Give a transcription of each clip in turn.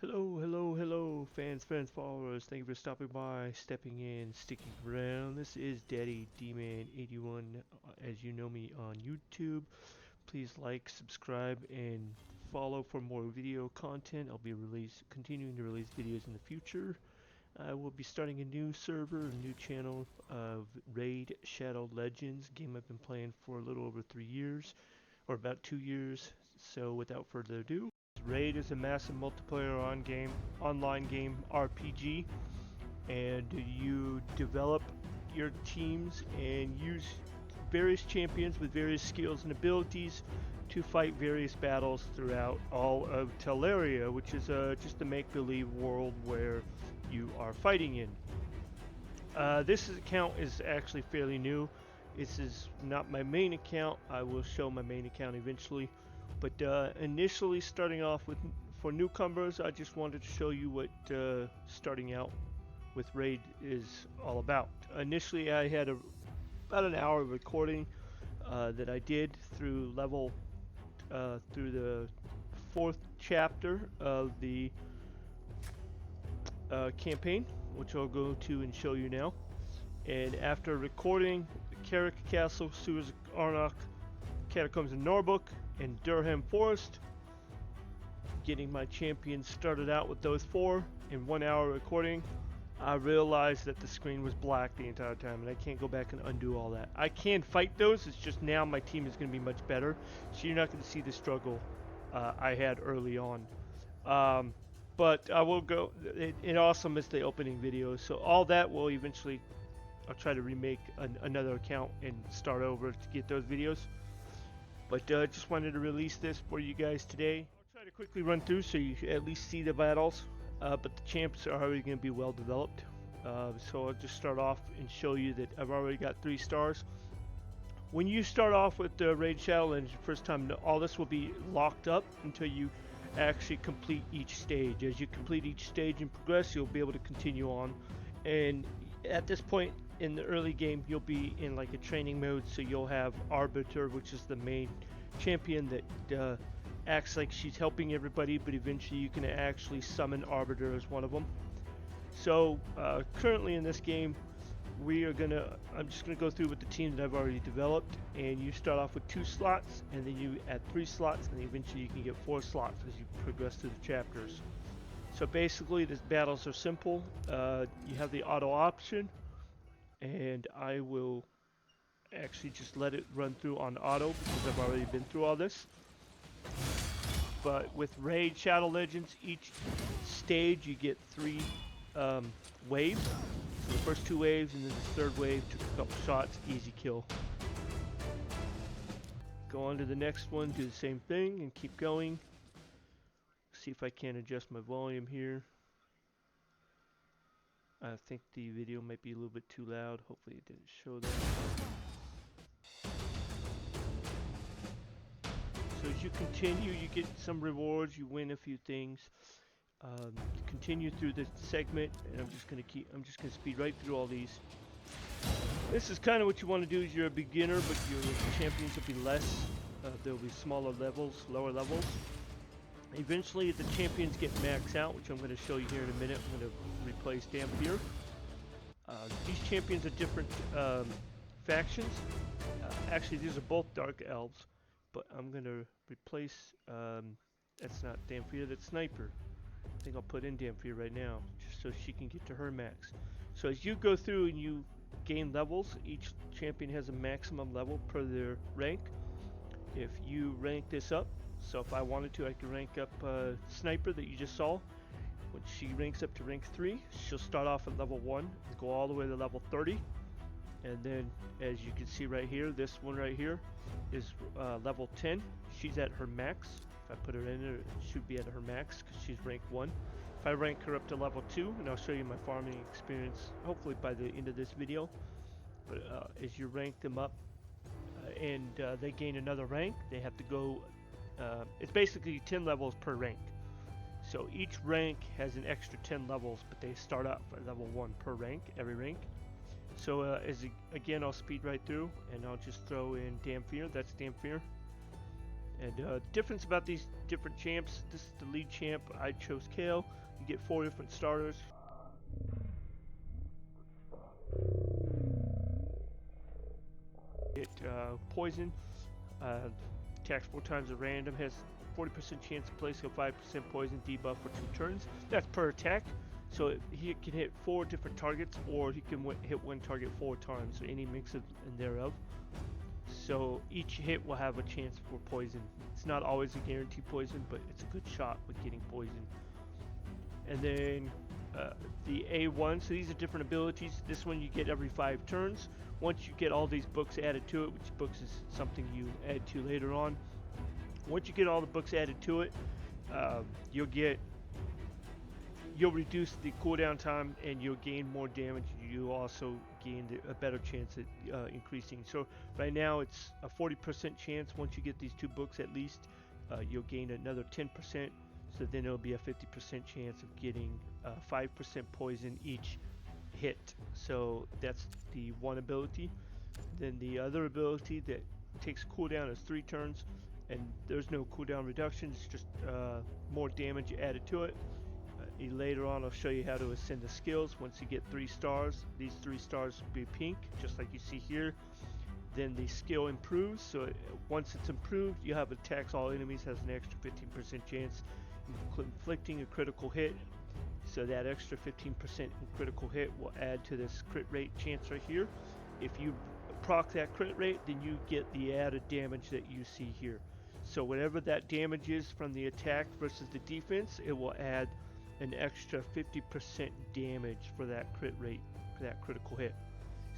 Hello, hello, hello, fans, followers. Thank you for stopping by, stepping in, sticking around. This is Daddy Dman 81, as you know me on YouTube. Please like, subscribe, and follow for more video content. I'll be continuing to release videos in the future. I will be starting a new server, a new channel of Raid Shadow Legends, game I've been playing for a little over 3 years, or about 2 years. So without further ado, Raid is a massive multiplayer online game RPG, and you develop your teams and use various champions with various skills and abilities to fight various battles throughout all of Teleria, which is just a make-believe world where you are fighting in. This account is actually fairly new. This is not my main account. I will show my main account eventually. But initially starting off with, for newcomers, I just wanted to show you what starting out with Raid is all about. Initially I had about an hour of recording that I did through through the 4th chapter of the campaign, which I'll go to and show you now. And after recording Kearok Castle, Sewers of Arnok, Catacombs of Narbuk, and Durham Forest, getting my champions started out with those 4 in 1 hour recording, I realized that the screen was black the entire time, and I can't go back and undo all that. I can fight those, it's just now my team is going to be much better, so you're not going to see the struggle I had early on. But I will go, it also missed the opening video, so all that will eventually, I'll try to remake another account and start over to get those videos. But just wanted to release this for you guys today. I'll try to quickly run through so you at least see the battles, but the champs are already going to be well developed. So I'll just start off and show you that I've already got 3 stars. When you start off with the Raid Shadow Legends first time, all this will be locked up until you actually complete each stage. As you complete each stage and progress, you'll be able to continue on. And at this point in the early game, you'll be in like a training mode, so you'll have Arbiter, which is the main champion that acts like she's helping everybody, but eventually you can actually summon Arbiter as one of them. So currently in this game, I'm just gonna go through with the team that I've already developed, and you start off with 2 slots, and then you add 3 slots, and eventually you can get 4 slots as you progress through the chapters. So basically, the battles are simple. You have the auto option, and I will actually just let it run through on auto because I've already been through all this. But with Raid Shadow Legends, each stage you get 3 waves. So the first 2 waves, and then the 3rd wave, took a couple shots, easy kill. Go on to the next one, do the same thing, and keep going. See if I can adjust my volume here. I think the video might be a little bit too loud. Hopefully it didn't show that. So as you continue, you get some rewards, you win a few things. Continue through this segment, and I'm just gonna speed right through all these. This is kind of what you want to do as you're a beginner, but your champions will be less. There'll be smaller levels, lower levels. Eventually the champions get maxed out, which I'm going to show you here in a minute. I'm going to replace Dampier. These champions are different factions. Actually, these are both dark elves, but I'm going to replace, that's not Dampier, that's Sniper. I think I'll put in Dampier right now, just so she can get to her max. So as you go through and you gain levels, each champion has a maximum level per their rank. If you rank this up, so if I wanted to, I could rank up Sniper that you just saw. When she ranks up to rank 3, she'll start off at level 1 and go all the way to level 30. And then, as you can see right here, this one right here is level 10. She's at her max. If I put her in there, it should be at her max because she's rank 1. If I rank her up to level 2, and I'll show you my farming experience hopefully by the end of this video. But as you rank them up and they gain another rank, they have to go, it's basically 10 levels per rank. So each rank has an extra 10 levels, but they start out at level 1 per rank, every rank. So again, I'll speed right through, and I'll just throw in Dampier. That's Dampier. And difference about these different champs, this is the lead champ. I chose Kale. You get 4 different starters. Get poison, attacks 4 times at random, has 40% chance of placing a 5% poison debuff for 2 turns. That's per attack. So he can hit 4 different targets, or he can hit 1 target 4 times, so any mix of and thereof. So each hit will have a chance for poison. It's not always a guaranteed poison, but it's a good shot with getting poison. And then the A1, so these are different abilities. This one you get every 5 turns. Once you get all these books added to it, which books is something you add to later on. Once you get all the books added to it, you'll reduce the cooldown time and you'll gain more damage. You also gain a better chance at increasing. So right now it's a 40% chance. Once you get these 2 books at least, you'll gain another 10%. So then it'll be a 50% chance of getting 5% poison each hit. So that's the one ability. Then the other ability that takes cooldown is 3 turns, and there's no cooldown reduction. It's just more damage added to it. Later on I'll show you how to ascend the skills. Once you get 3 stars, these 3 stars will be pink, just like you see here. Then the skill improves, so once it's improved, you have attacks all enemies, has an extra 15% chance inflicting a critical hit. So that extra 15% in critical hit will add to this crit rate chance right here. If you proc that crit rate, then you get the added damage that you see here. So whatever that damage is from the attack versus the defense, it will add an extra 50% damage for that crit rate, for that critical hit.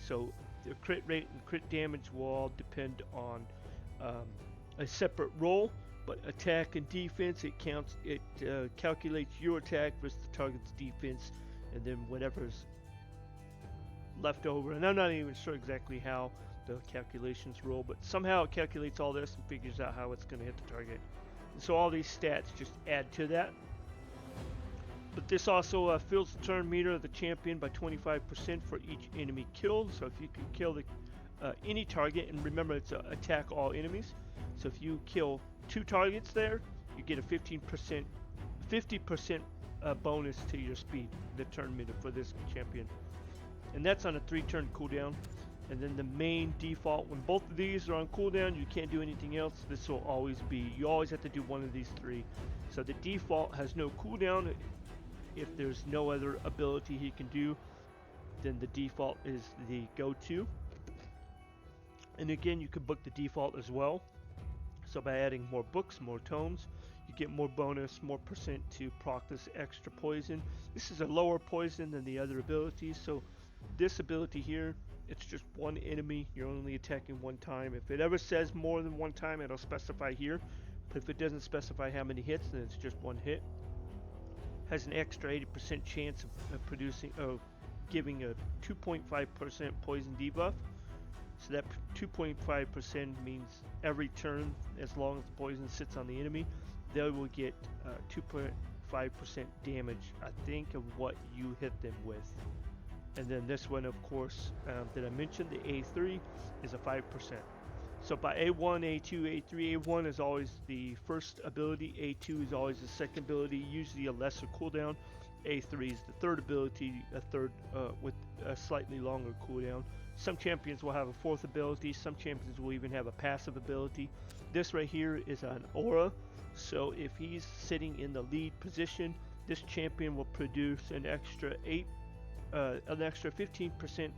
So the crit rate and crit damage will all depend on a separate roll, but attack and defense, it calculates your attack versus the target's defense, and then whatever's left over. And I'm not even sure exactly how the calculations roll, but somehow it calculates all this and figures out how it's going to hit the target. And so all these stats just add to that. But this also fills the turn meter of the champion by 25% for each enemy killed. So if you can kill any target, and remember it's attack all enemies. So if you kill 2 targets there, you get a 50% bonus to your speed, the turn meter for this champion. And that's on a 3-turn cooldown. And then the main default, when both of these are on cooldown, you can't do anything else. This will always be, you always have to do one of these 3. So the default has no cooldown. If there's no other ability he can do, then the default is the go-to. And again, you can book the default as well. So by adding more books, more tomes, you get more bonus, more percent to proc this extra poison. This is a lower poison than the other abilities. So this ability here, it's just 1 enemy. You're only attacking 1 time. If it ever says more than 1 time, it'll specify here. But if it doesn't specify how many hits, then it's just 1 hit. Has an extra 80% chance of giving a 2.5% poison debuff. So that 2.5% means every turn, as long as the poison sits on the enemy, they will get 2.5% damage, I think, of what you hit them with. And then this one, of course, that I mentioned, the A3, is a 5%. So by A1, A2, A3, A1 is always the first ability, A2 is always the second ability, usually a lesser cooldown. A3 is the third ability, with a slightly longer cooldown. Some champions will have a 4th ability, some champions will even have a passive ability. This right here is an aura, so if he's sitting in the lead position, this champion will produce an extra 15%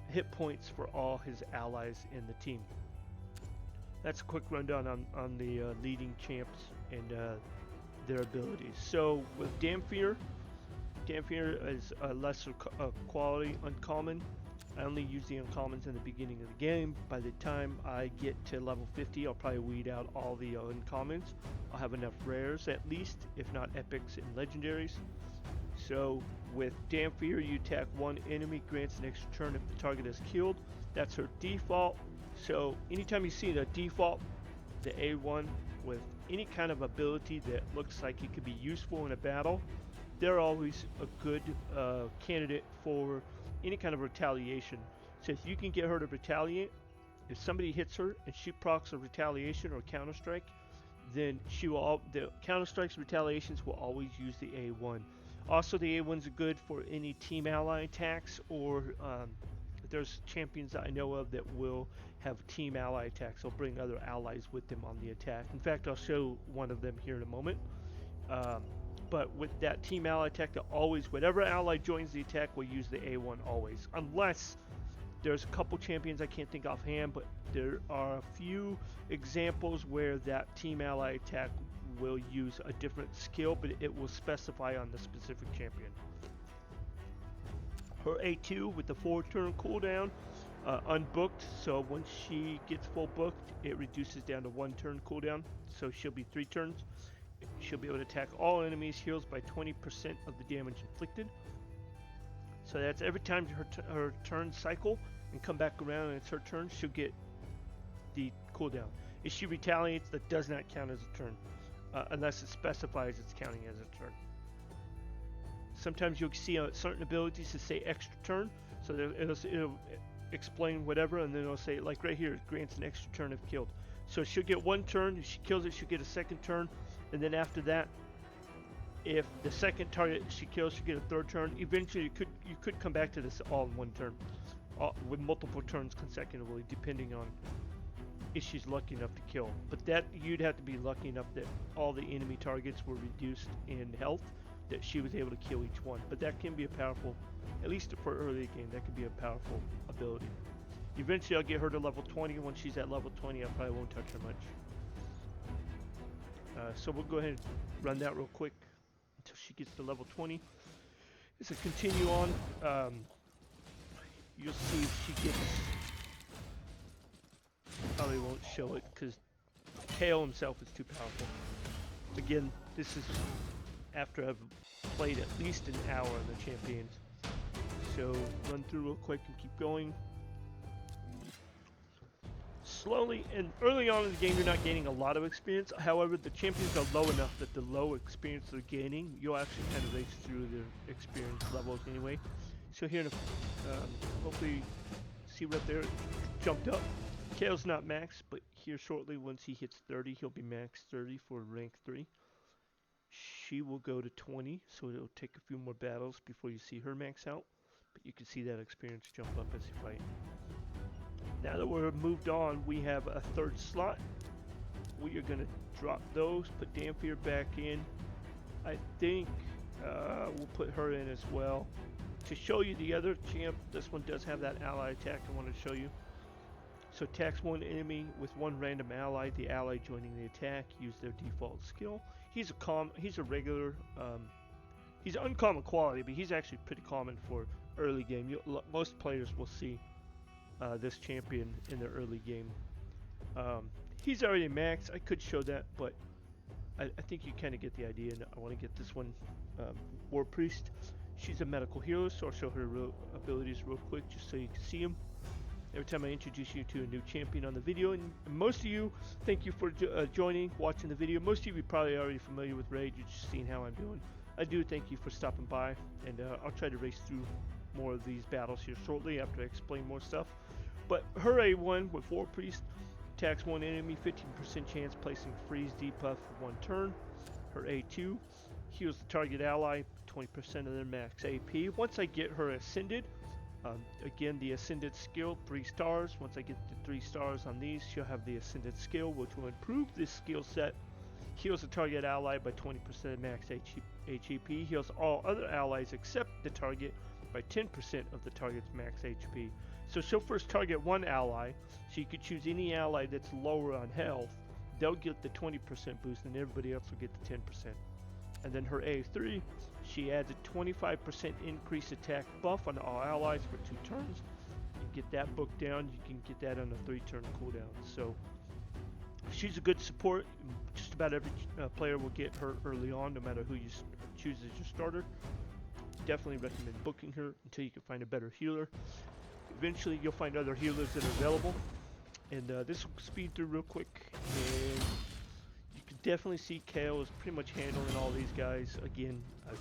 hit points for all his allies in the team. That's a quick rundown on the leading champs and their abilities. So with Damfear is a lesser quality uncommon. I only use the uncommons in the beginning of the game. By the time I get to level 50, I'll probably weed out all the uncommons. I'll have enough rares at least, if not epics and legendaries. So with Damfear, you attack 1 enemy, grants an extra turn if the target is killed. That's her default. So anytime you see the default, the A1, with any kind of ability that looks like it could be useful in a battle, they're always a good candidate for any kind of retaliation. So if you can get her to retaliate, if somebody hits her and she procs a retaliation or counter strike, then the counter strikes retaliations will always use the A1. Also, the A1s are good for any team ally attacks, or there's champions that I know of that will have team ally attacks. They'll bring other allies with them on the attack. In fact, I'll show one of them here in a moment. But with that team ally attack, whatever ally joins the attack will use the A1 always, unless there's a couple champions I can't think offhand, but there are a few examples where that team ally attack will use a different skill, but it will specify on the specific champion. Her A2 with the 4-turn cooldown, unbooked, so once she gets full booked, it reduces down to 1-turn cooldown, so she'll be 3 turns. She'll be able to attack all enemies, heals by 20% of the damage inflicted. So that's every time her turn cycle and come back around and it's her turn, she'll get the cooldown. If she retaliates, that does not count as a turn, unless it specifies it's counting as a turn. Sometimes you'll see certain abilities to say extra turn, so it'll explain whatever, and then it'll say, like right here, it grants an extra turn if killed. So she'll get 1 turn, if she kills it, she'll get a 2nd turn, and then after that, if the second target she kills, she'll get a 3rd turn. Eventually, you could come back to this all in 1 turn, with multiple turns consecutively, depending on if she's lucky enough to kill. But that you'd have to be lucky enough that all the enemy targets were reduced in health, that she was able to kill each one. But that can be a powerful, at least for early game, that could be a powerful ability. Eventually, I'll get her to level 20. Once she's at level 20, I probably won't touch her much. So we'll go ahead and run that real quick until she gets to level 20. As I continue on, you'll see she gets, probably won't show it because KO himself is too powerful. Again, this is after I've played at least an hour on the champions. So run through real quick and keep going. Slowly, and early on in the game you're not gaining a lot of experience. However, the champions are low enough that the low experience they're gaining, you'll actually kind of race through their experience levels anyway. So here, hopefully, see right there, jumped up. KO's not max, but here shortly, once he hits 30, he'll be max 30 for rank 3. She will go to 20, so it'll take a few more battles before you see her max out. But you can see that experience jump up as you fight. Now that we're moved on, we have a 3rd slot. We are going to drop those, put Dampier back in. I think we'll put her in as well. To show you the other champ, this one does have that ally attack I want to show you. So attacks 1 enemy with 1 random ally. The ally joining the attack, use their default skill. He's a regular, he's uncommon quality, but he's actually pretty common for early game. Most players will see this champion in the early game. He's already max. I could show that, but I think you kind of get the idea. And I want to get this one, War Priest. She's a medical healer, so I'll show her abilities real quick just so you can see them. Every time I introduce you to a new champion on the video, and most of you, thank you for joining, watching the video. Most of you probably already familiar with Raid, you're just seeing how I'm doing. I do thank you for stopping by, and I'll try to race through more of these battles here shortly after I explain more stuff. But her A1 with War Priest attacks 1 enemy, 15% chance placing freeze debuff for 1 turn. Her A2 heals the target ally 20% of their max AP. Once I get her ascended, again the ascended skill 3 stars. Once I get the 3 stars on these, she'll have the ascended skill, which will improve this skill set. Heals the target ally by 20% of max HEP. Heals all other allies except the target by 10% of the target's max HP. So she'll first target 1 ally, so you could choose any ally that's lower on health. They'll get the 20% boost and everybody else will get the 10%. And then her A3, she adds a 25% increased attack buff on all allies for 2 turns. You get that book down, you can get that on a 3-turn cooldown. So she's a good support. Just about every player will get her early on, no matter who you choose as your starter. Definitely recommend booking her until you can find a better healer. Eventually you'll find other healers that are available, and this will speed through real quick, and you can definitely see KO is pretty much handling all these guys. Again, I've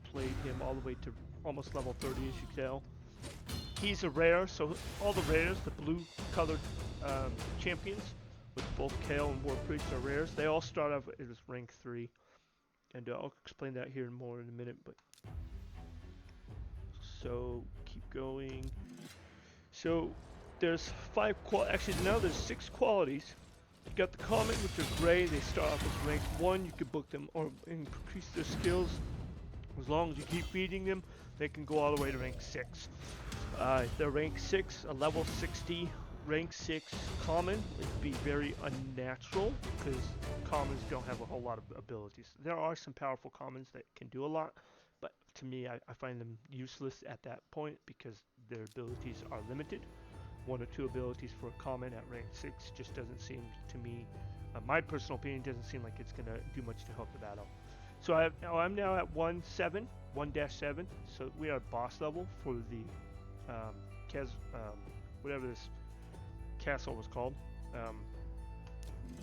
played him all the way to almost level 30, as you can tell. He's a rare, so all the rares, the blue colored champions, with both Kale and War Priest are rares. They all start off as rank 3, and I'll explain that here more in a minute. But so keep going. So there's actually now there's 6 qualities. You got the common, which are gray. They start off as rank 1. You can book them or increase their skills. As long as you keep feeding them, they can go all the way to rank 6. They're rank 6, a level 60, rank 6 common would be very unnatural because commons don't have a whole lot of abilities. There are some powerful commons that can do a lot, but to me, I find them useless at that point because their abilities are limited. 1 or 2 abilities for a common at rank 6 just doesn't seem to me, my personal opinion, doesn't seem like it's going to do much to help the battle. So I'm now at 1-7, so we are boss level for the whatever this castle was called.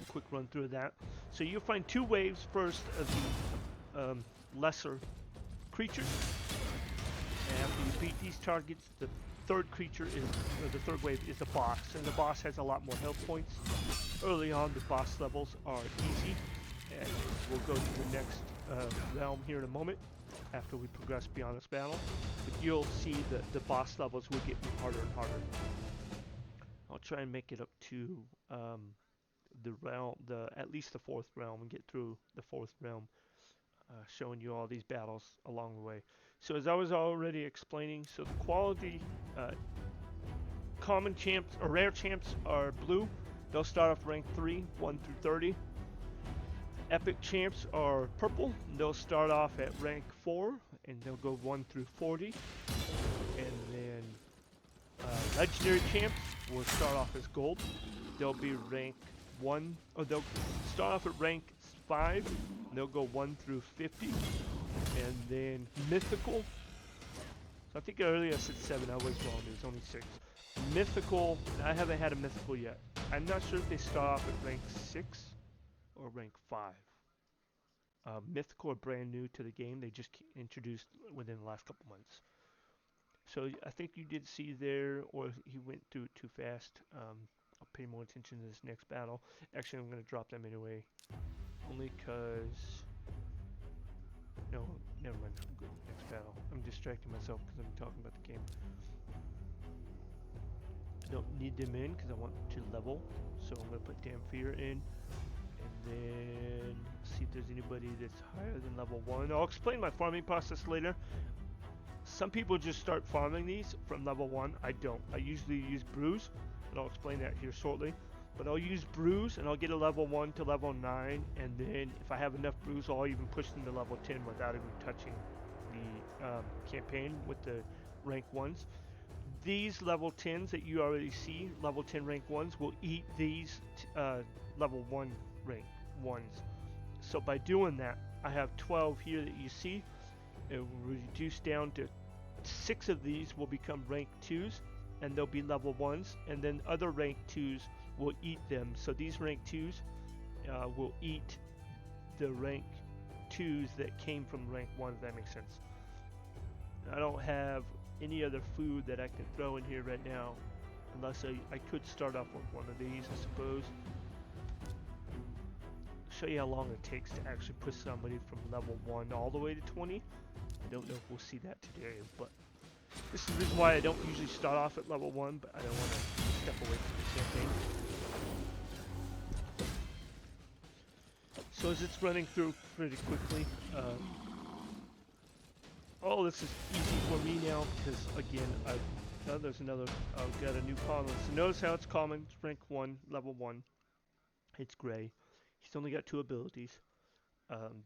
Quick run through that. So you'll find 2 waves first of the lesser creatures. And after you beat these targets, the third wave is the boss, and the boss has a lot more health points. Early on, the boss levels are easy, and we'll go to the next realm here in a moment after we progress beyond this battle. But you'll see that the boss levels will get harder and harder. I'll try and make it up to the realm, at least the 4th realm, and get through the 4th realm, showing you all these battles along the way. So as I was already explaining, so the quality common champs or rare champs are blue. They'll start off rank 3, 1 through 30. Epic champs are purple. They'll start off at rank 4 and they'll go 1 through 40. And then legendary champs will start off as gold. They'll be rank 1, or they'll start off at rank 5. And they'll go 1 through 50. And then mythical. So I think earlier I said 7. I was wrong. There's only 6. Mythical. I haven't had a mythical yet. I'm not sure if they start off at rank 6 or rank 5. Mythical are brand new to the game. They just introduced within the last couple months. So I think you did see there, or he went through it too fast. I'll pay more attention to this next battle. Actually, I'm going to drop them anyway. Only because... No, never mind. I'm good. Next battle. I'm distracting myself because I'm talking about the game. I don't need them in because I want to level. So I'm going to put Damn Fear in. And then see if there's anybody that's higher than level 1. I'll explain my farming process later. Some people just start farming these from level 1. I don't. I usually use brews, and I'll explain that here shortly. But I'll use brews, and I'll get a level 1 to level 9, and then if I have enough brews, I'll even push them to level 10 without even touching the campaign with the rank 1s. These level 10s that you already see, level 10 rank 1s, will eat these level 1 rank 1s. So by doing that, I have 12 here that you see. It will reduce down to 6 of these will become rank 2s, and they'll be level 1s, and then other rank 2s will eat them. So these rank 2s will eat the rank 2s that came from rank 1, if that makes sense. I don't have any other food that I can throw in here right now, unless I could start off with one of these, I suppose. Show you how long it takes to actually push somebody from level 1 all the way to 20. I don't know if we'll see that today, but this is the reason why I don't usually start off at level 1, but I don't want to step away from the campaign. So as it's running through pretty quickly, oh, this is easy for me now because again, there's another. I've got a new common. So notice how it's common. It's rank 1, level 1. It's gray. He's only got 2 abilities.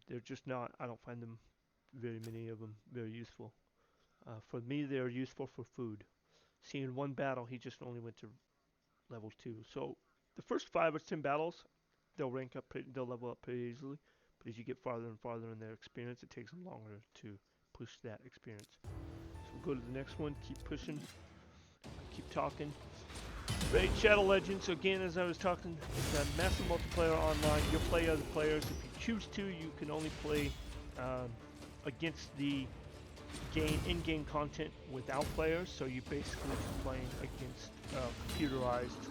They're just not. I don't find them very many of them very useful. For me, they're useful for food. See, in one battle, he just only went to level 2. So the first 5 or 10 battles, they'll rank up. They'll level up pretty easily. But as you get farther and farther in their experience, it takes them longer to push that experience. So we'll go to the next one. Keep pushing. Keep talking. Raid Shadow Legends. So again, as I was talking, it's a massive multiplayer online. You'll play other players. If you choose to, you can only play against the gain in-game content without players, so you're basically just playing against computerized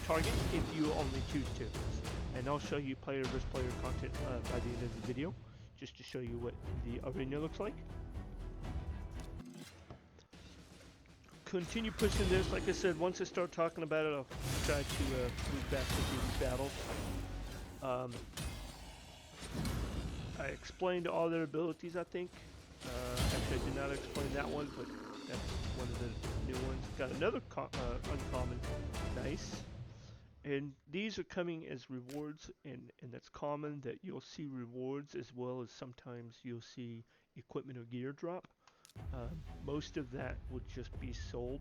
target if you only choose to. And I'll show you player versus player content by the end of the video, just to show you what the arena looks like. Continue pushing this. Like I said, once I start talking about it, I'll try to move back to these battles. I explained all their abilities, I think. Actually, I did not explain that one, but that's one of the new ones. Got another uncommon. Nice. And these are coming as rewards, and that's common that you'll see rewards as well as sometimes you'll see equipment or gear drop. Most of that would just be sold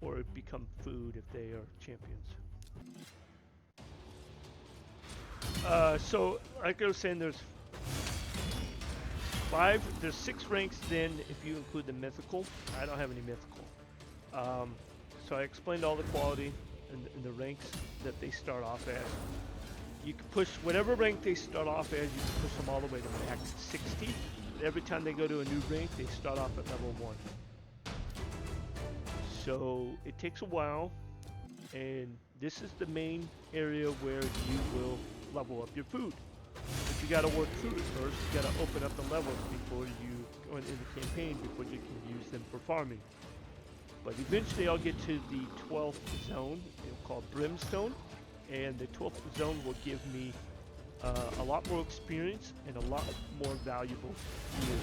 or become food if they are champions. So, like I was saying, there's 6 ranks then if you include the mythical. I don't have any mythical. So I explained all the quality and the ranks that they start off as. You can push whatever rank they start off as, you can push them all the way to max 60. Every time they go to a new rank, they start off at level 1. So it takes a while, and this is the main area where you will level up your food. But you gotta work through it first. You gotta open up the levels before you go into the campaign, before you can use them for farming. But eventually I'll get to the 12th zone, called Brimstone, and the 12th zone will give me a lot more experience and a lot more valuable gear.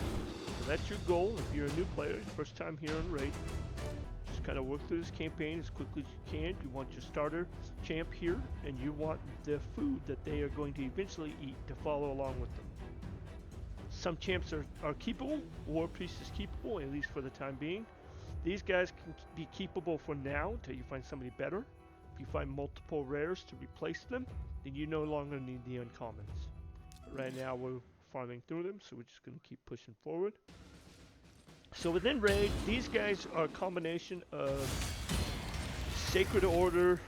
So that's your goal if you're a new player, first time here on Raid. Just kind of work through this campaign as quickly as you can. You want your starter champ here, and you want the food that they are going to eventually eat to follow along with them. Some champs are keepable. War Priest is keepable, at least for the time being. These guys can be keepable for now until you find somebody better. If you find multiple rares to replace them, then you no longer need the uncommons. But right now we're farming through them, so we're just going to keep pushing forward. So within Raid, these guys are a combination of Sacred Order,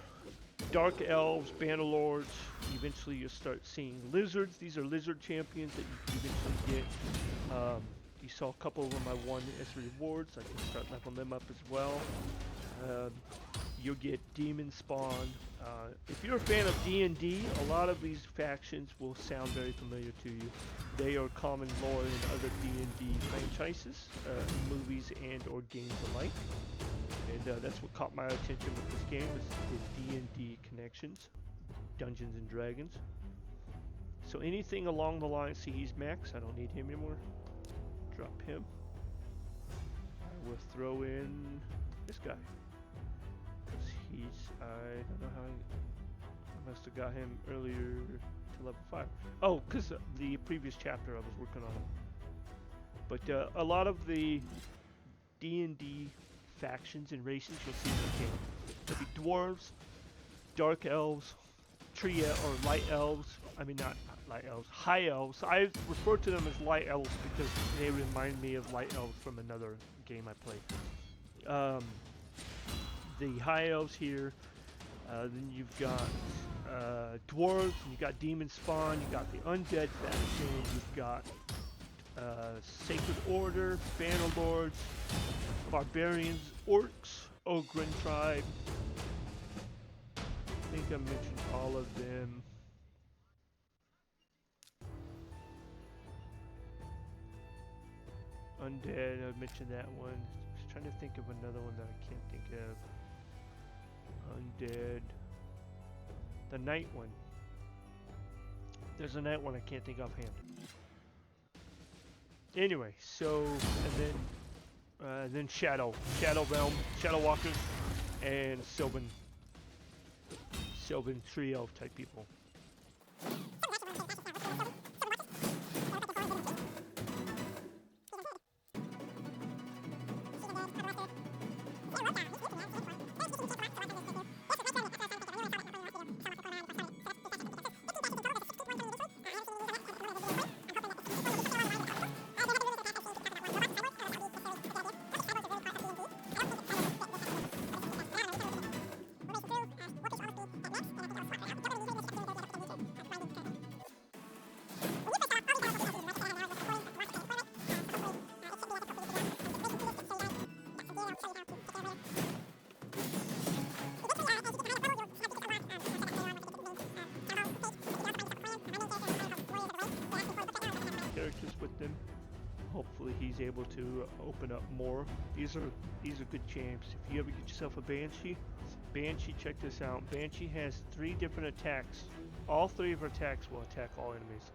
Dark Elves, Bannerlords. Eventually you'll start seeing Lizards. These are Lizard champions that you can eventually get. You saw a couple of them I won as rewards. I can start leveling them up as well. You'll get Demon Spawn. If you're a fan of D&D, a lot of these factions will sound very familiar to you. They are common lore in other D&D franchises, movies and or games alike. And that's what caught my attention with this game is D&D connections, Dungeons and Dragons. So anything along the line, see he's max, I don't need him anymore. Drop him. I will throw in this guy. Because he's, I don't know how, I must have got him earlier to level 5. Oh, because the previous chapter I was working on him. But a lot of the D&D factions and races you'll see in the game. There'll be dwarves, dark elves, tree or light elves. I mean not light elves, high elves. I refer to them as light elves because they remind me of light elves from another game I played. The high elves here. Then you've got dwarves. You've got demon spawn. You've got the undead faction. You've got Sacred Order, Bannerlords, barbarians, orcs, Ogren tribe. I think I mentioned all of them. Undead, I mentioned that one. Just trying to think of another one that I can't think of. Undead. The night one. There's a night one I can't think offhand. Anyway, so and then Shadow Realm, Shadow Walkers, and Sylvan Tree Elf type people. with them. Hopefully he's able to open up more. These are good champs. If you ever get yourself a Banshee, check this out. Banshee has 3 different attacks. All 3 of her attacks will attack all enemies.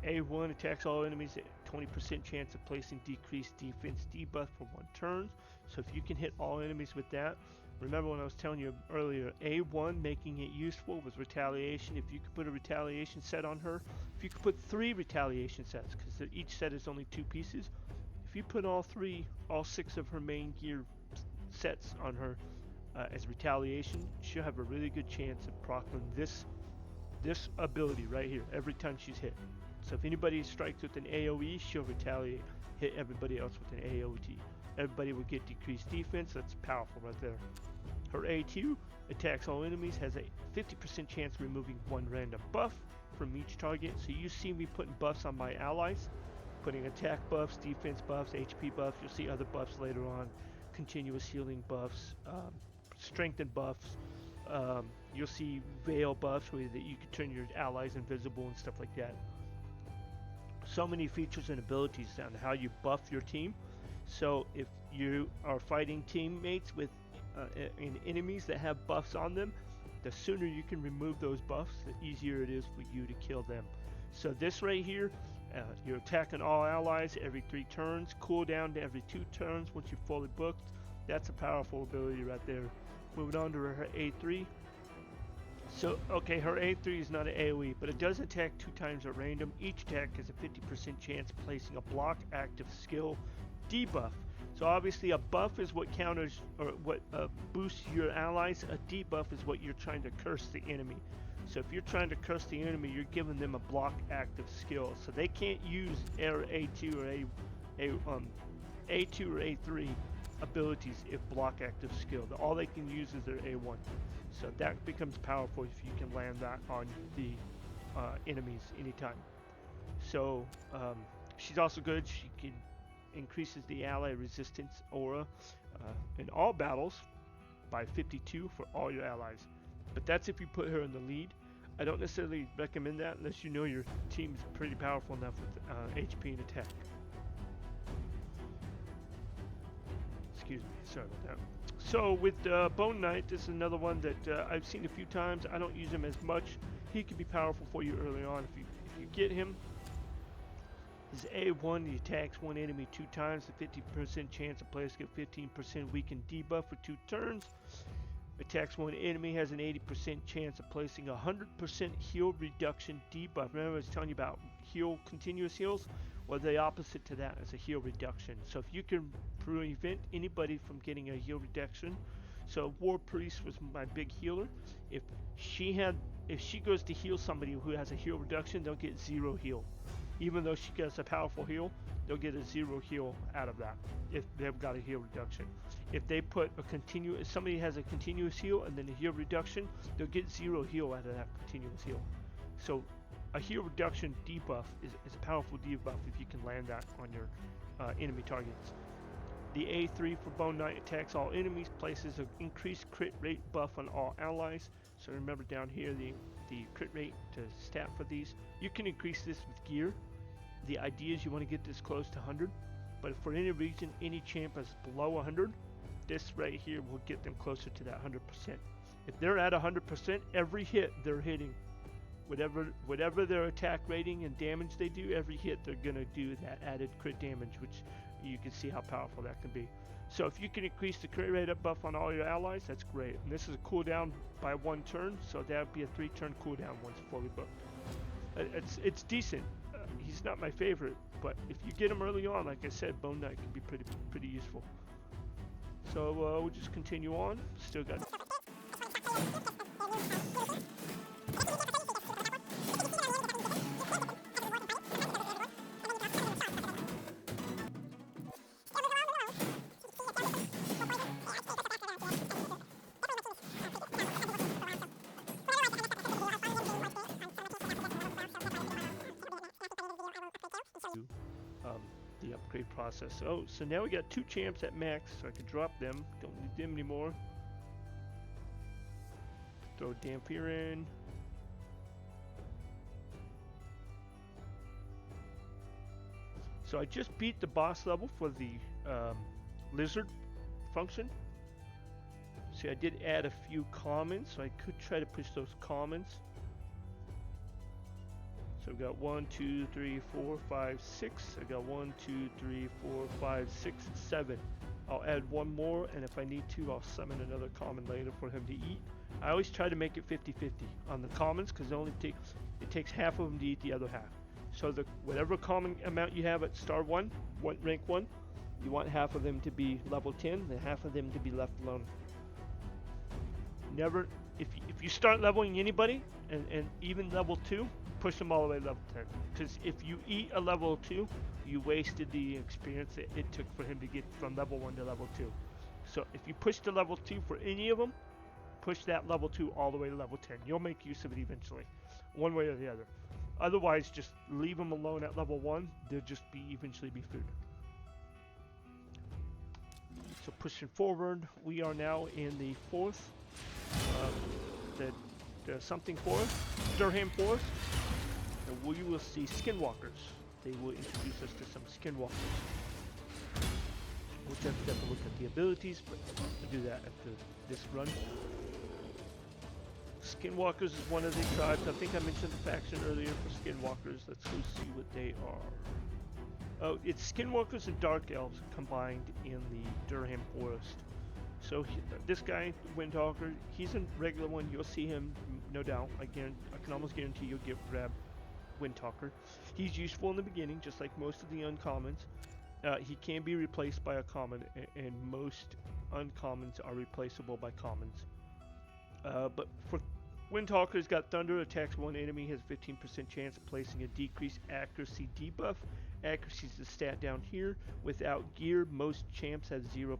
A1 attacks all enemies at 20% chance of placing decreased defense debuff for 1 turn. So if you can hit all enemies with that, remember when I was telling you earlier, A1 making it useful was retaliation. If you could put a retaliation set on her, if you could put 3 retaliation sets, because each set is only 2 pieces. If you put all 6 of her main gear sets on her as retaliation, she'll have a really good chance of proccing this ability right here every time she's hit. So if anybody strikes with an AoE, she'll retaliate, hit everybody else with an AoT. Everybody will get decreased defense. That's powerful right there. Her A2 attacks all enemies, has a 50% chance of removing 1 random buff from each target. So you see me putting buffs on my allies, putting attack buffs, defense buffs, HP buffs. You'll see other buffs later on, continuous healing buffs, strengthen buffs. You'll see veil buffs where that you can turn your allies invisible and stuff like that. So many features and abilities on how you buff your team. So if you are fighting teammates with enemies that have buffs on them, the sooner you can remove those buffs, the easier it is for you to kill them. So this right here, you're attacking all allies every 3 turns, cooldown to every 2 turns once you're fully booked. That's a powerful ability right there. Moving on to her A3. So, okay, her A3 is not an AoE, but it does attack 2 times at random. Each attack has a 50% chance of placing a block active skill debuff. So obviously a buff is what counters or what boosts your allies. A debuff is what you're trying to curse the enemy. So if you're trying to curse the enemy, you're giving them a block active skill. So they can't use A2 or A2 or A3 abilities if block active skill. All they can use is their A1. So that becomes powerful if you can land that on the enemies anytime. So she's also good. She can increases the ally resistance aura in all battles by 52 for all your allies. But that's if you put her in the lead. I don't necessarily recommend that unless you know your team's pretty powerful enough with HP and attack. Excuse me, sorry about that. So with Bone Knight, this is another one that I've seen a few times. I don't use him as much. He can be powerful for you early on if you get him. His A1, he attacks 1 enemy 2 times, a 50% chance of players get 15% weakened debuff for 2 turns. Attacks 1 enemy, has an 80% chance of placing a 100% heal reduction debuff. Remember I was telling you about continuous heals? Well, the opposite to that is a heal reduction. So if you can prevent anybody from getting a heal reduction, so War Priest was my big healer. If she goes to heal somebody who has a heal reduction, they'll get 0 heal. Even though she gets a powerful heal, they'll get a 0 heal out of that if they've got a heal reduction. If they put if somebody has a continuous heal and then a heal reduction, they'll get 0 heal out of that continuous heal. So a heal reduction debuff is a powerful debuff if you can land that on your enemy targets. The A3 for Bone Knight attacks all enemies, places an increased crit rate buff on all allies. So remember down here the crit rate to stat for these. You can increase this with gear. The idea is you want to get this close to 100, but if for any reason any champ is below 100, this right here will get them closer to that 100%. If they're at 100%, every hit they're hitting, whatever their attack rating and damage they do, every hit they're gonna do that added crit damage, which you can see how powerful that can be. So if you can increase the crit rate up buff on all your allies, that's great. And this is a cooldown by 1 turn, so that would be a 3-turn cooldown once fully booked. It's decent. He's not my favorite, but if you get him early on, like I said, Bone Knight can be pretty useful. So we'll just continue on. Still got. The upgrade process. So now we got 2 champs at max, so I can drop them. Don't need them anymore. Throw Dampier in. So I just beat the boss level for the lizard function. See, I did add a few commons, so I could try to push those commons. So I've got 1, 2, 3, 4, 5, 6. I got 1, 2, 3, 4, 5, 6, 7. I'll add one more, and if I need to, I'll summon another common later for him to eat. I always try to make it 50-50 on the commons, because it takes half of them to eat the other half. So whatever common amount you have at star 1, rank 1, you want half of them to be level 10, and half of them to be left alone. Never, if you start leveling anybody, and even level 2, push them all the way to level 10. Because if you eat a level 2, you wasted the experience it took for him to get from level 1 to level 2. So if you push to level 2 for any of them, push that level 2 all the way to level 10. You'll make use of it eventually, one way or the other. Otherwise, just leave them alone at level 1. They'll just eventually be food. So pushing forward, we are now in the fourth, the something forest, Durham Forest. And we will see skinwalkers. They will introduce us to some skinwalkers. We'll just have to look at the abilities, but we'll do that after this run. Skinwalkers is one of the tribes. I think I mentioned the faction earlier for skinwalkers. Let's go see what they are. Oh, it's skinwalkers and dark elves combined in the Durham Forest. So this guy, Windtalker, he's a regular one. You'll see him, no doubt. I can almost guarantee you'll grab Windtalker. He's useful in the beginning, just like most of the uncommons. He can be replaced by a common, and most uncommons are replaceable by commons. But for Windtalker's got Thunder, attacks one enemy, has a 15% chance of placing a decreased accuracy debuff. Accuracy is the stat down here. Without gear, most champs have zero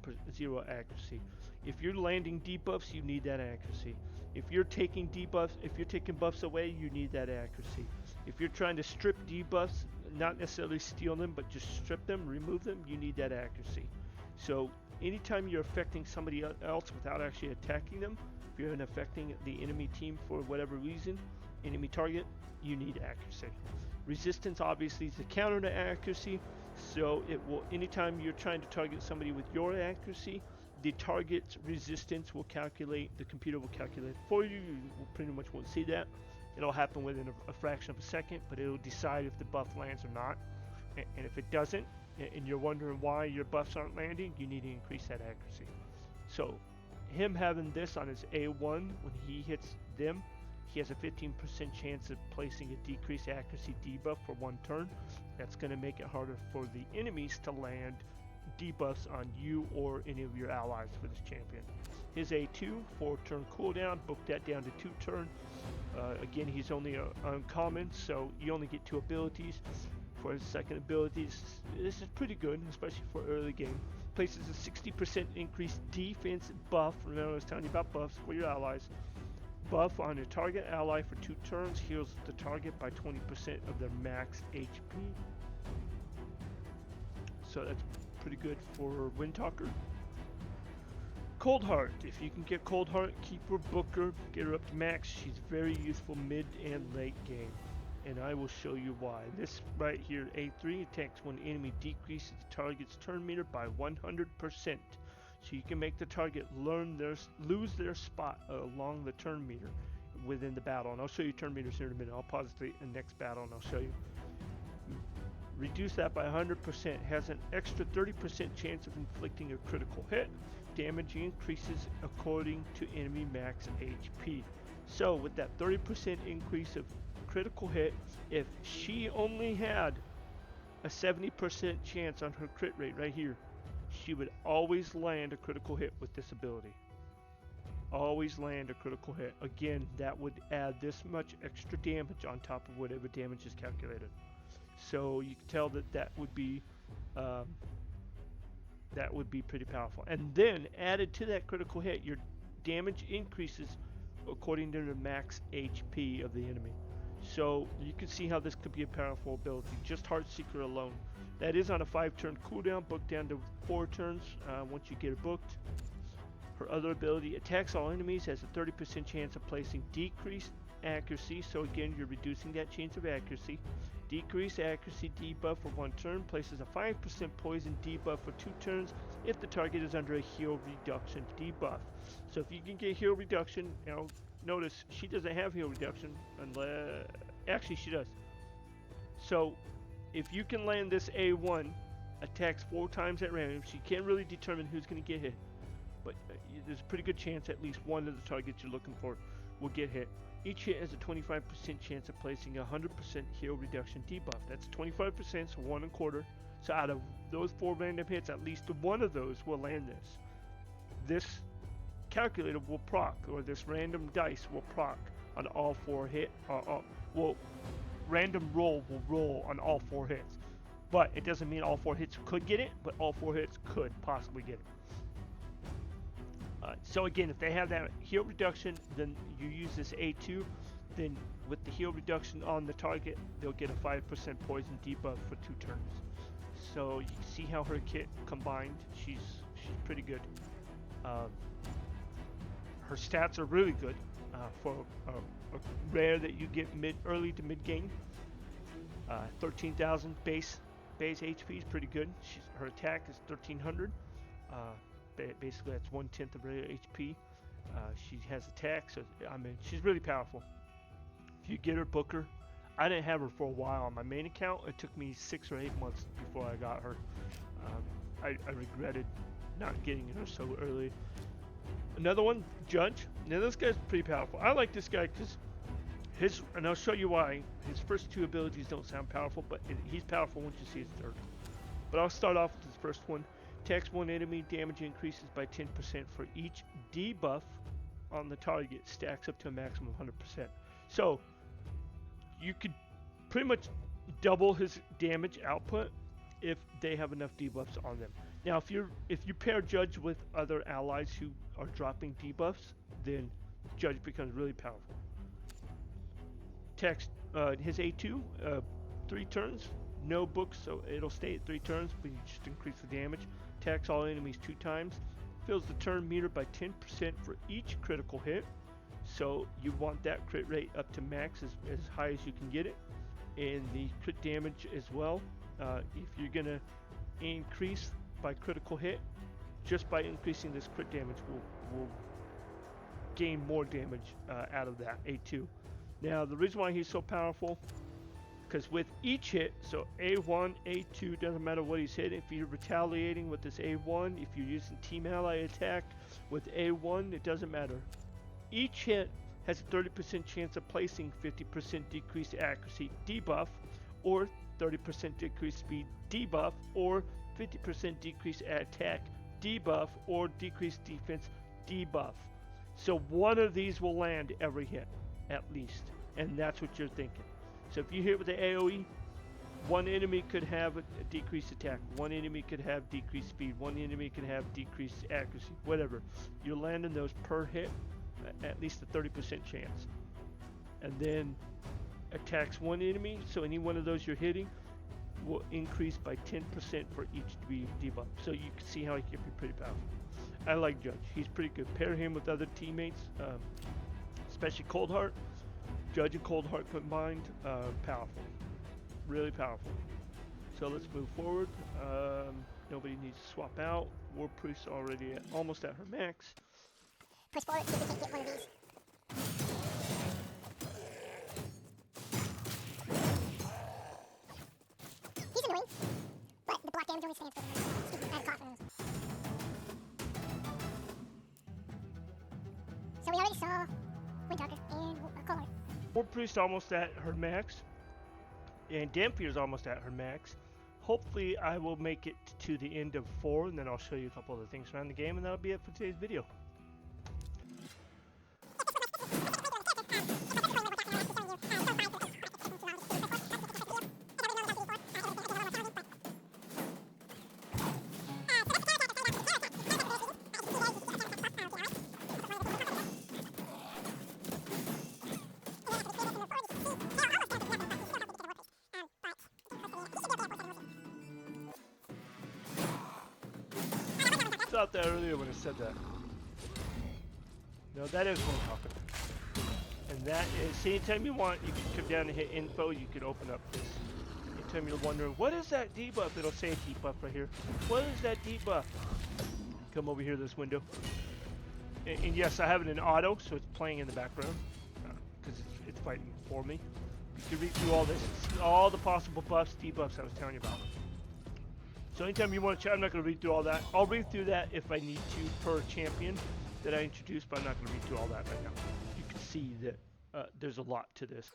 accuracy. If you're landing debuffs, you need that accuracy. If you're taking debuffs, if you're taking buffs away, you need that accuracy. If you're trying to strip debuffs, not necessarily steal them, but just strip them, remove them, you need that accuracy. So anytime you're affecting somebody else without actually attacking them, if you're affecting the enemy team for whatever reason, enemy target, you need accuracy. Resistance obviously is the counter to accuracy, so it will, anytime you're trying to target somebody with your accuracy, the target's resistance will calculate, the computer will calculate for you. You pretty much won't see that. It'll happen within a fraction of a second, but it'll decide if the buff lands or not. And if it doesn't, and you're wondering why your buffs aren't landing, you need to increase that accuracy. So him having this on his A1, when he hits them, he has a 15% chance of placing a decreased accuracy debuff for one turn. That's going to make it harder for the enemies to land debuffs on you or any of your allies for this champion. His A2, 4-turn cooldown, book that down to 2 turn. Again, he's only uncommon, so you only get 2 abilities. For his second ability, this is pretty good, especially for early game. Places a 60% increased defense buff. Remember I was telling you about buffs for your allies. Buff on your target ally for 2 turns, heals the target by 20% of their max HP. So that's pretty good for Windtalker. Cold Heart. If you can get Cold Heart, keep her, book her, get her up to max. She's very useful mid and late game. And I will show you why. This right here, A3, attacks when enemy decreases the target's turn meter by 100%. So you can make the target lose their spot along the turn meter within the battle. And I'll show you turn meters here in a minute. I'll pause the next battle and I'll show you. Reduce that by 100%. Has an extra 30% chance of inflicting a critical hit. Damage increases according to enemy max HP. So with that 30% increase of critical hit, if she only had a 70% chance on her crit rate right here, she would always land a critical hit with this ability. Always land a critical hit. Again, that would add this much extra damage on top of whatever damage is calculated. So you can tell that would be pretty powerful. And then added to that critical hit, your damage increases according to the max HP of the enemy. So you can see how this could be a powerful ability. Just Heartseeker alone. That is on a 5-turn cooldown, booked down to 4 turns once you get it booked. Her other ability, attacks all enemies, has a 30% chance of placing decreased accuracy. So again, you're reducing that chance of accuracy. Decrease accuracy debuff for 1 turn. Places a 5% poison debuff for 2 turns if the target is under a heal reduction debuff. So if you can get heal reduction, you know, notice she doesn't have heal reduction unless... Actually, she does. So if you can land this A1, attacks 4 times at random, she can't really determine who's going to get hit. But there's a pretty good chance at least one of the targets you're looking for will get hit. Each hit has a 25% chance of placing a 100% heal reduction debuff. That's 25%, so 1 1/4. So out of those 4 random hits, at least one of those will land this. This calculator will proc, or this random dice will proc on all 4 hits. Random roll will roll on all 4 hits. But it doesn't mean all 4 hits could get it, but all 4 hits could possibly get it. So again, if they have that heal reduction, then you use this A2, then with the heal reduction on the target, they'll get a 5% poison debuff for 2 turns. So you can see how her kit combined, she's pretty good. Her stats are really good for a rare that you get early to mid game. 13,000 base HP is pretty good. Her attack is 1,300. Basically, that's 1/10 of her HP. She has attack, so I mean, she's really powerful. If you get her, book her. I didn't have her for a while on my main account. It took me 6 or 8 months before I got her. I regretted not getting her so early. Another one, Judge. Now this guy's pretty powerful. I like this guy because and I'll show you why. His first 2 abilities don't sound powerful, but he's powerful once you see his third. But I'll start off with his first one. Attacks 1 enemy, damage increases by 10% for each debuff on the target. Stacks up to a maximum of 100%. So you could pretty much double his damage output if they have enough debuffs on them. Now if you pair Judge with other allies who are dropping debuffs, then Judge becomes really powerful. Attacks his A2, 3 turns. No books, so it'll stay at 3 turns, but you just increase the damage. Attacks all enemies 2 times. Fills the turn meter by 10% for each critical hit. So you want that crit rate up to max as high as you can get it. And the crit damage as well. If you're going to increase by critical hit, just by increasing this crit damage will gain more damage out of that A2. Now the reason why he's so powerful, because with each hit, so A1, A2, doesn't matter what he's hitting. If you're retaliating with this A1, if you're using team ally attack with A1, it doesn't matter. Each hit has a 30% chance of placing 50% decreased accuracy debuff, or 30% decreased speed debuff, or 50% decreased attack debuff, or decreased defense debuff. So one of these will land every hit, at least. And that's what you're thinking. So if you hit with the AoE, one enemy could have a decreased attack, one enemy could have decreased speed, one enemy could have decreased accuracy, whatever. You're landing those per hit, at least a 30% chance. And then attacks one enemy, so any one of those you're hitting will increase by 10% for each debuff. So you can see how he can be pretty powerful. I like Judge, he's pretty good. Pair him with other teammates, especially Coldheart. Judge and Coldheart combined, powerful, really powerful. So let's move forward. Nobody needs to swap out. War Priest already almost at her max. Push forward, see if we can't get one of these. He's annoying, but the block damage only stands for the excuse me, I had a cough. So we already saw Windtalker and Coldheart. War Priest almost at her max, and Dampier's almost at her max. Hopefully I will make it to the end of 4, and then I'll show you a couple other things around the game, and that'll be it for today's video. I thought that earlier when I said that. No, that is Windtalker. And that is, see, anytime you want, you can come down and hit info, you can open up this anytime you're wondering, what is that debuff? It'll say debuff right here. What is that debuff? Come over here to this window. And yes, I have it in auto, so it's playing in the background. Because it's fighting for me. You can read through all this, see all the possible buffs, debuffs I was telling you about. So anytime you want to chat, I'm not going to read through all that. I'll read through that if I need to per champion that I introduced, but I'm not going to read through all that right now. You can see that there's a lot to this.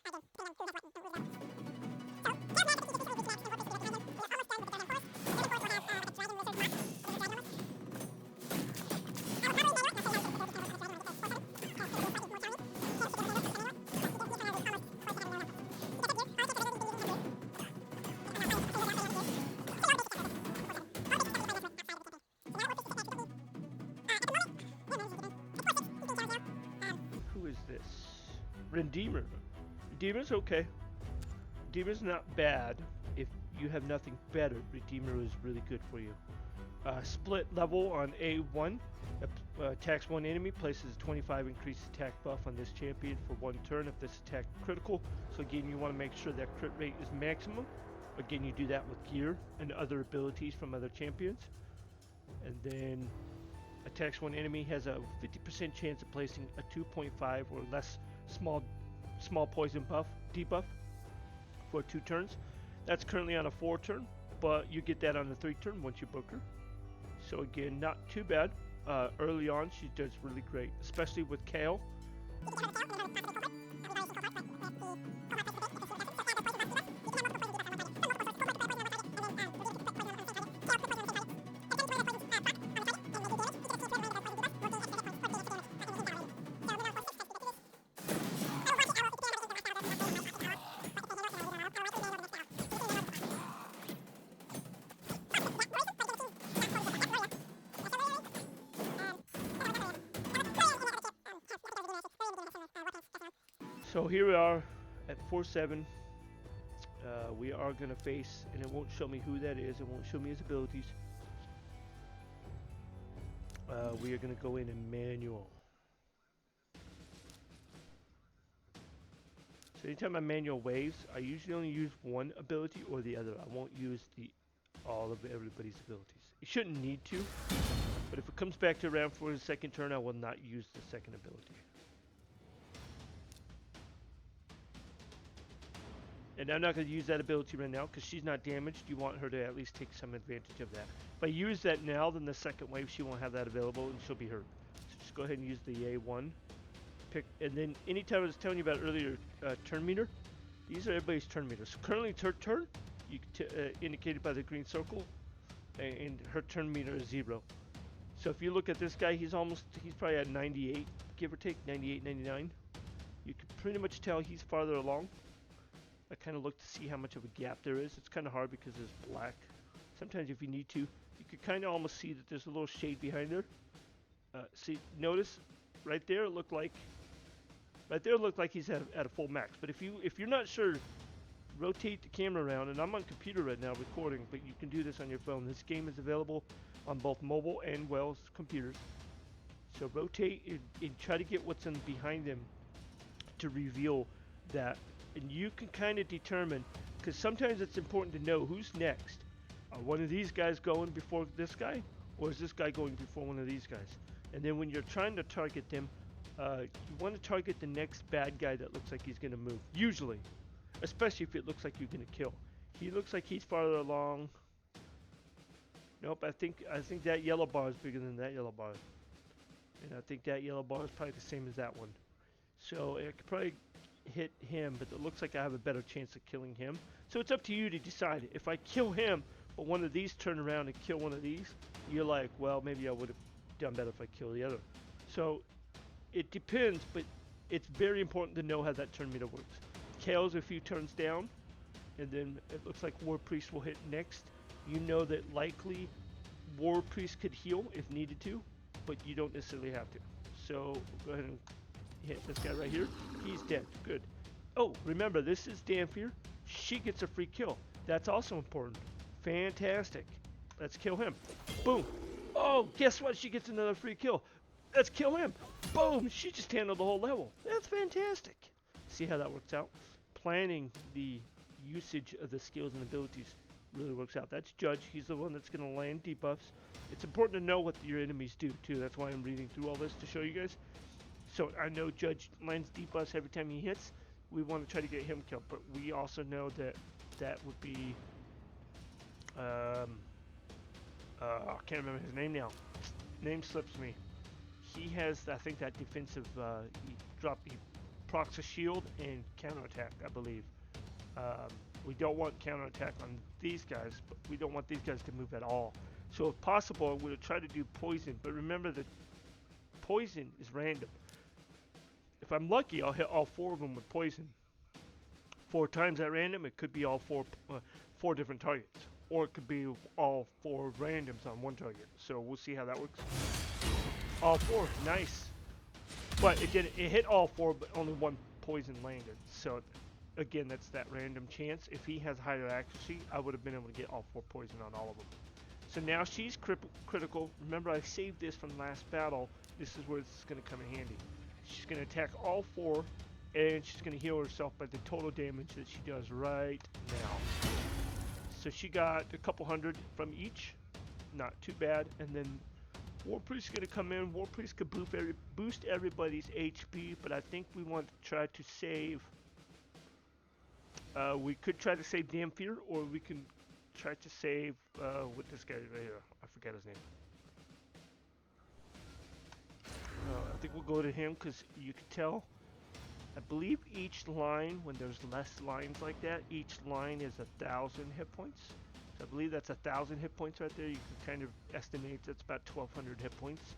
Redeemer. Redeemer's okay. Redeemer's not bad. If you have nothing better, Redeemer is really good for you. Split level on A1. Attacks one enemy, places a 25 increased attack buff on this champion for one turn if this attack critical. So again, you want to make sure that crit rate is maximum. Again, you do that with gear and other abilities from other champions. And then attacks one enemy, has a 50% chance of placing a 2.5 or less small poison buff, debuff for 2 turns. That's currently on a 4 turn, but you get that on a 3 turn once you book her. So again, not too bad. Early on, she does really great, especially with Kale. So here we are at 4-7. We are going to face, and it won't show me who that is, it won't show me his abilities. We are going to go in manual. So anytime I manual waves, I usually only use one ability or the other. I won't use all of everybody's abilities. You shouldn't need to, but if it comes back to around for the second turn, I will not use the second ability. And I'm not going to use that ability right now because she's not damaged. You want her to at least take some advantage of that. If I use that now, then the second wave she won't have that available and she'll be hurt. So just go ahead and use the A1. And then anytime I was telling you about earlier, turn meter, these are everybody's turn meters. So currently it's her turn, indicated by the green circle, and her turn meter is 0. So if you look at this guy, he's probably at 98, give or take, 98, 99. You can pretty much tell he's farther along. I kind of look to see how much of a gap there is. It's kind of hard because it's black. Sometimes if you need to, you could kind of almost see that there's a little shade behind there. See, notice right there it looked like he's at a full max. But if you're not sure, rotate the camera around. And I'm on computer right now recording, but you can do this on your phone. This game is available on both mobile and computers. So rotate and try to get what's in behind them to reveal that. And you can kind of determine, because sometimes it's important to know who's next. Are one of these guys going before this guy, or is this guy going before one of these guys? And then when you're trying to target them, you want to target the next bad guy that looks like he's going to move. Usually, especially if it looks like you're going to kill. He looks like he's farther along. Nope, I think that yellow bar is bigger than that yellow bar, and I think that yellow bar is probably the same as that one. So I could probably hit him, but it looks like I have a better chance of killing him. So it's up to you to decide. If I kill him, but one of these turn around and kill one of these, you're like, well, maybe I would have done better if I kill the other. So it depends, but it's very important to know how that turn meter works. Kale's a few turns down, and then it looks like War Priest will hit next. You know that likely War Priest could heal if needed to, but you don't necessarily have to. So go ahead and hit this guy right here. He's dead. Good. Oh, remember, this is Danfear. She gets a free kill. That's also important. Fantastic. Let's kill him. Boom. Oh, guess what? She gets another free kill. Let's kill him. Boom. She just handled the whole level. That's fantastic. See how that works out? Planning the usage of the skills and abilities really works out. That's Judge. He's the one that's going to land debuffs. It's important to know what your enemies do too. That's why I'm reading through all this to show you guys. So I know Judge lands debuffs every time he hits. We want to try to get him killed, but we also know that that would be I can't remember his name now. Name slips me. He has, I think, that defensive. He procs a shield and counterattack, I believe. We don't want counterattack on these guys, but we don't want these guys to move at all. So if possible, we'll try to do poison. But remember that poison is random. If I'm lucky, I'll hit all 4 of them with poison. 4 times at random, it could be all 4 different targets. Or it could be all 4 randoms on one target. So we'll see how that works. All 4, nice. But it hit all 4, but only 1 poison landed. So again, that's that random chance. If he has higher accuracy, I would have been able to get all 4 poison on all of them. So now she's critical. Remember, I saved this from last battle. This is where this is going to come in handy. She's going to attack all 4, and she's going to heal herself by the total damage that she does right now. So she got a couple hundred from each. Not too bad. And then War Priest is going to come in. War Priest could boost everybody's HP, but I think we want to try to save. We could try to save Damphir, or we can try to save with this guy right here. I forget his name. I think we'll go to him because you can tell. I believe each line, when there's less lines like that, each line is 1,000 hit points. So I believe that's 1,000 hit points right there. You can kind of estimate that's about 1,200 hit points.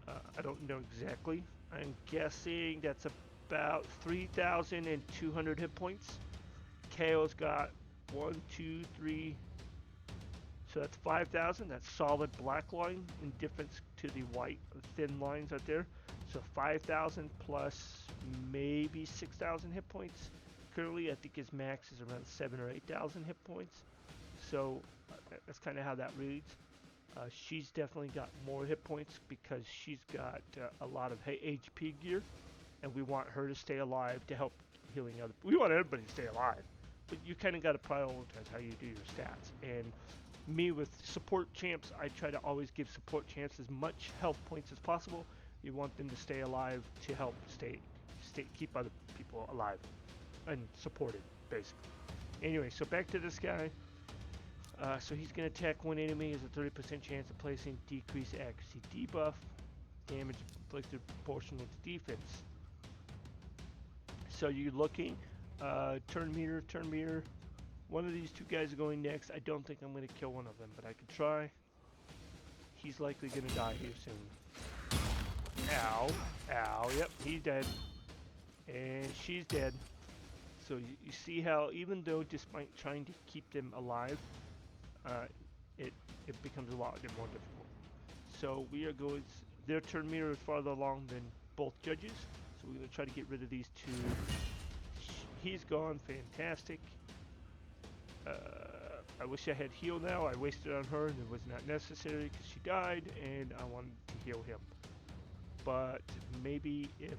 I don't know exactly. I'm guessing that's about 3,200 hit points. KO's got 1, 2, 3. So that's 5,000. That's solid black line in difference to the white thin lines right there. So 5,000 plus maybe 6,000 hit points. Currently, I think his max is around 7,000 or 8,000 hit points. So that's kind of how that reads. She's definitely got more hit points because she's got a lot of HP gear, and we want her to stay alive to help healing other. We want everybody to stay alive, but you kind of got to prioritize how you do your stats. And me with support champs, I try to always give support champs as much health points as possible. You want them to stay alive to help keep other people alive and supported, basically. Anyway, so back to this guy. So he's going to attack one enemy. Has a 30% chance of placing decreased accuracy debuff. Damage inflicted proportional to defense. So you're looking. Turn meter. One of these 2 guys are going next. I don't think I'm going to kill one of them, but I could try. He's likely going to die here soon. Ow. Yep, he's dead. And she's dead. So you see how, even though despite trying to keep them alive, it becomes a lot more difficult. So we are going. Their turn meter is farther along than both judges. So we're going to try to get rid of these 2. He's gone. Fantastic. I wish I had heal now. I wasted on her and it was not necessary because she died and I wanted to heal him. But maybe if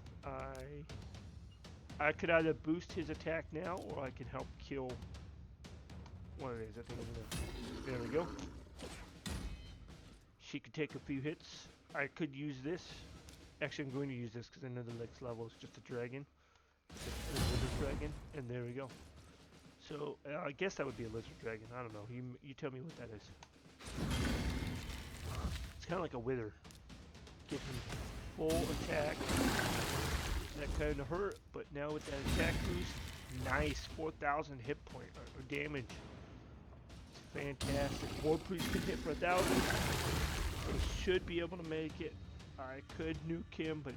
I could either boost his attack now or I can help kill one of these. I think there we go. She could take a few hits. I could use this. Actually, I'm going to use this because I know the next level is just a dragon. It's a lizard dragon, and there we go. So I guess that would be a lizard dragon. I don't know. You tell me what that is. It's kind of like a wither. Give him full attack. That kind of hurt, but now with that attack boost, nice 4,000 hit point or damage. It's fantastic. War Priest can hit for 1,000. He should be able to make it. I could nuke him, but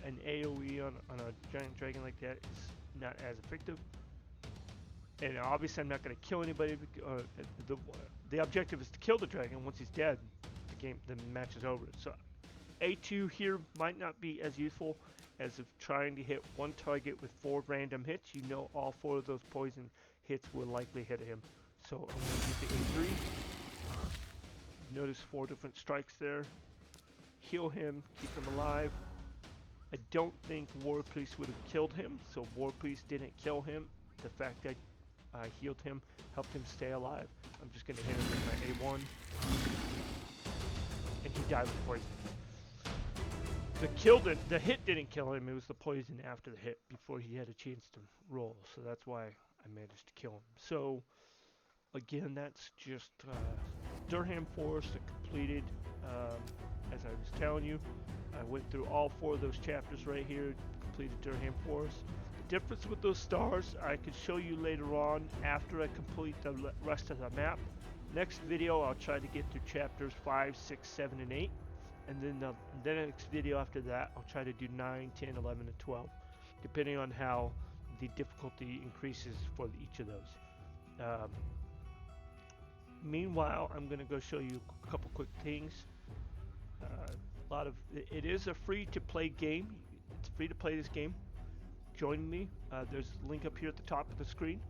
an AoE on a giant dragon like that is not as effective. And obviously I'm not going to kill anybody. The objective is to kill the dragon. Once he's dead, the match is over. So A2 here might not be as useful as if trying to hit one target with 4 random hits. You know all 4 of those poison hits will likely hit him. So I'm going to use the A3. Notice 4 different strikes there. Heal him, keep him alive. I don't think War Priest would have killed him, so War Priest didn't kill him. The fact that I healed him, helped him stay alive. I'm just going to hit him with my A1. And he died with poison. The hit didn't kill him, it was the poison after the hit before he had a chance to roll. So that's why I managed to kill him. So again, that's just Durham Forest completed. As I was telling you, I went through all 4 of those chapters right here, completed Durham Forest. The difference with those stars, I could show you later on after I complete the rest of the map. Next video, I'll try to get through chapters 5, 6, 7, and 8. And then the next video after that, I'll try to do 9, 10, 11, and 12, depending on how the difficulty increases for each of those. Meanwhile, I'm going to go show you a couple quick things. It is a free-to-play game. It's free to play this game. Join me. There's a link up here at the top of the screen,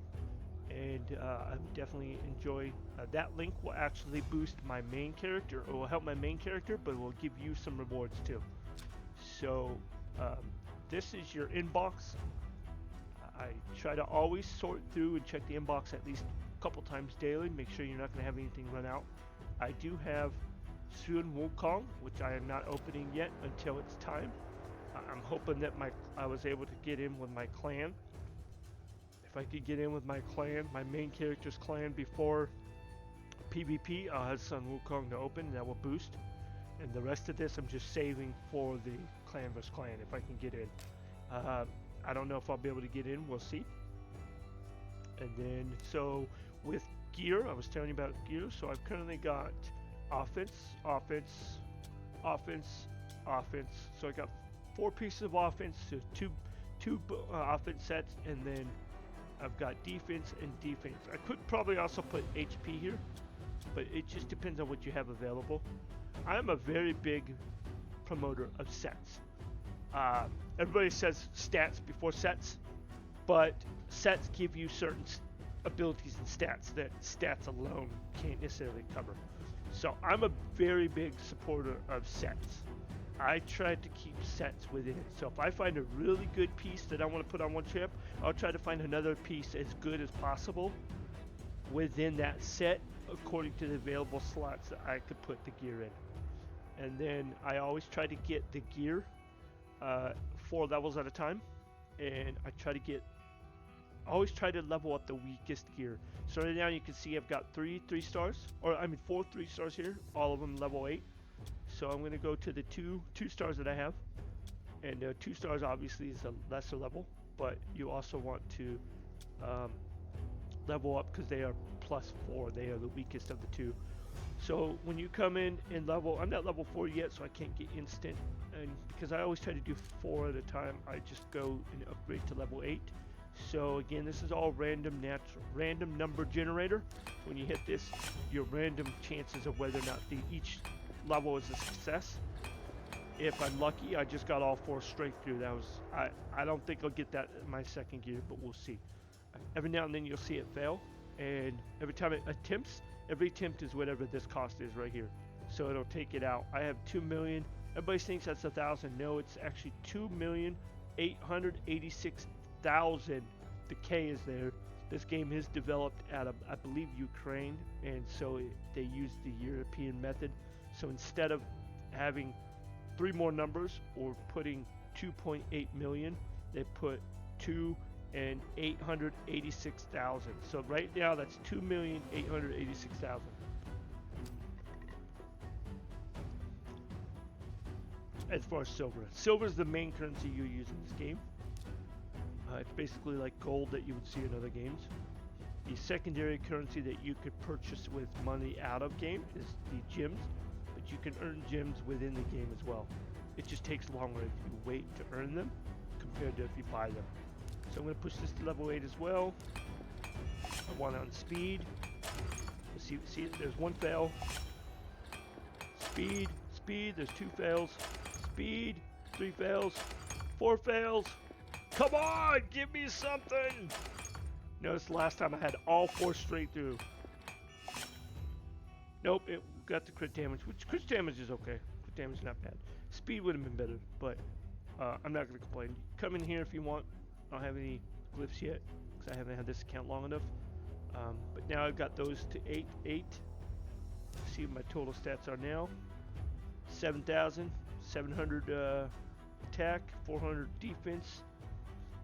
and I would definitely enjoy. That link will actually boost my main character, or will help my main character, but it will give you some rewards too. So this is your inbox. I try to always sort through and check the inbox at least a couple times daily. Make sure you're not going to have anything run out. I do have Sun Wukong, which I am not opening yet until it's time. I'm hoping that I was able to get in with my clan. If I could get in with my clan, my main character's clan, before PvP, I'll have Sun Wukong to open, and that will boost. And the rest of this I'm just saving for the clan vs clan if I can get in. I don't know if I'll be able to get in, we'll see. And then, so with gear, I was telling you about gear, so I've currently got offense, offense, offense, offense. So I got 4 pieces of offense, so two offense sets, and then I've got defense and defense. I could probably also put HP here, but it just depends on what you have available. I'm a very big promoter of sets. Everybody says stats before sets, but sets give you certain abilities and stats that stats alone can't necessarily cover. So I'm a very big supporter of sets. I try to keep sets within it. So if I find a really good piece that I want to put on one chip, I'll try to find another piece as good as possible within that set according to the available slots that I could put the gear in. And then I always try to get the gear 4 levels at a time, and I always try to level up the weakest gear. So right now you can see I've got 4 3 stars here, all of them level 8. So I'm going to go to the 2 stars that I have, and 2 stars obviously is a lesser level, but you also want to level up because they are +4. They are the weakest of the 2. So when you come in and level, I'm not level 4 yet, so I can't get instant, and because I always try to do 4 at a time, I just go and upgrade to level 8. So again, this is all random number generator. When you hit this, your random chances of whether or not each level is a success. If I'm lucky, I just got all 4 straight through. That was I don't think I'll get that in my second gear, but we'll see. Every now and then you'll see it fail, and every time it attempts, every attempt is whatever this cost is right here. So it'll take it out. I have 2 million. Everybody thinks that's 1,000. No, it's actually 2,886,000. The K is there. This game is developed out of, I believe, Ukraine, and so they use the European method. So instead of having 3 more numbers or putting 2.8 million, they put 2,886,000. So right now that's 2,886,000. As far as silver, silver is the main currency you use in this game. It's basically like gold that you would see in other games. The secondary currency that you could purchase with money out of game is the gems, but you can earn gems within the game as well. It just takes longer if you wait to earn them compared to if you buy them. So I'm going to push this to level 8 as well. I want it on speed. Let's see, there's 1 fail. Speed, there's 2 fails. Speed, 3 fails. 4 fails. Come on, give me something! Notice last time I had all 4 straight through. Nope, it got the crit damage, which crit damage is okay. Crit damage is not bad. Speed would have been better, but I'm not going to complain. Come in here if you want. I don't have any glyphs yet, because I haven't had this account long enough. But now I've got those to 8. See what my total stats are now. 7,700 attack, 400 defense.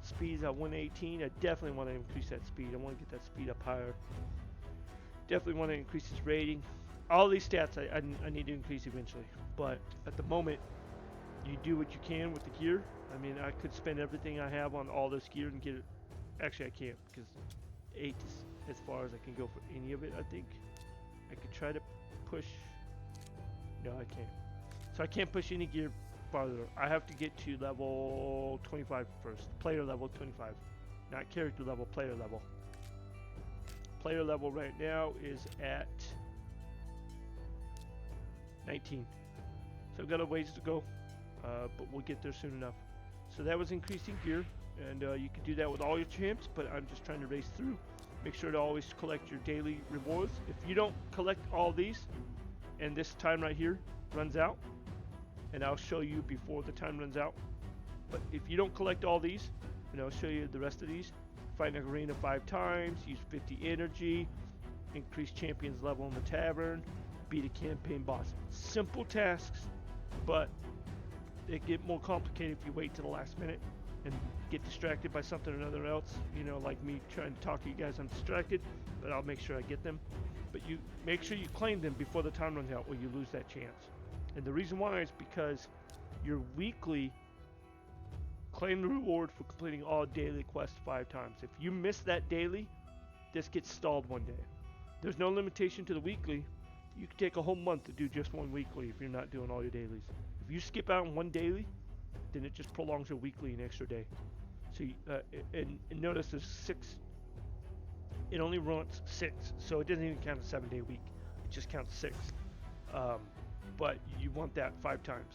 Speed's at 118. I definitely want to increase that speed. I want to get that speed up higher. Definitely want to increase his rating. All these stats I need to increase eventually. But at the moment, you do what you can with the gear. I mean, I could spend everything I have on all this gear and get it. Actually, I can't because 8 is as far as I can go for any of it, I think. I could try to push. No, I can't. So I can't push any gear farther. I have to get to level 25 first. Player level 25. Not character level, player level. Player level right now is at 19. So I've got a ways to go, but we'll get there soon enough. So that was increasing gear, and you can do that with all your champs, but I'm just trying to race through. Make sure to always collect your daily rewards. If you don't collect all these, and this time right here runs out, and I'll show you before the time runs out, but if you don't collect all these, and I'll show you the rest of these, fight an arena 5 times, use 50 energy, increase champions level in the tavern, beat a campaign boss. Simple tasks, but they get more complicated if you wait to the last minute and get distracted by something or another else. You know, like me trying to talk to you guys, I'm distracted, but I'll make sure I get them. But you make sure you claim them before the time runs out or you lose that chance. And the reason why is because your weekly claim the reward for completing all daily quests 5 times. If you miss that daily, this gets stalled one day. There's no limitation to the weekly. You can take a whole month to do just one weekly if you're not doing all your dailies. If you skip out on one daily, then it just prolongs your weekly an extra day. So you, and notice there's 6. It only runs 6, so it doesn't even count a 7-day week. It just counts 6. But you want that 5 times.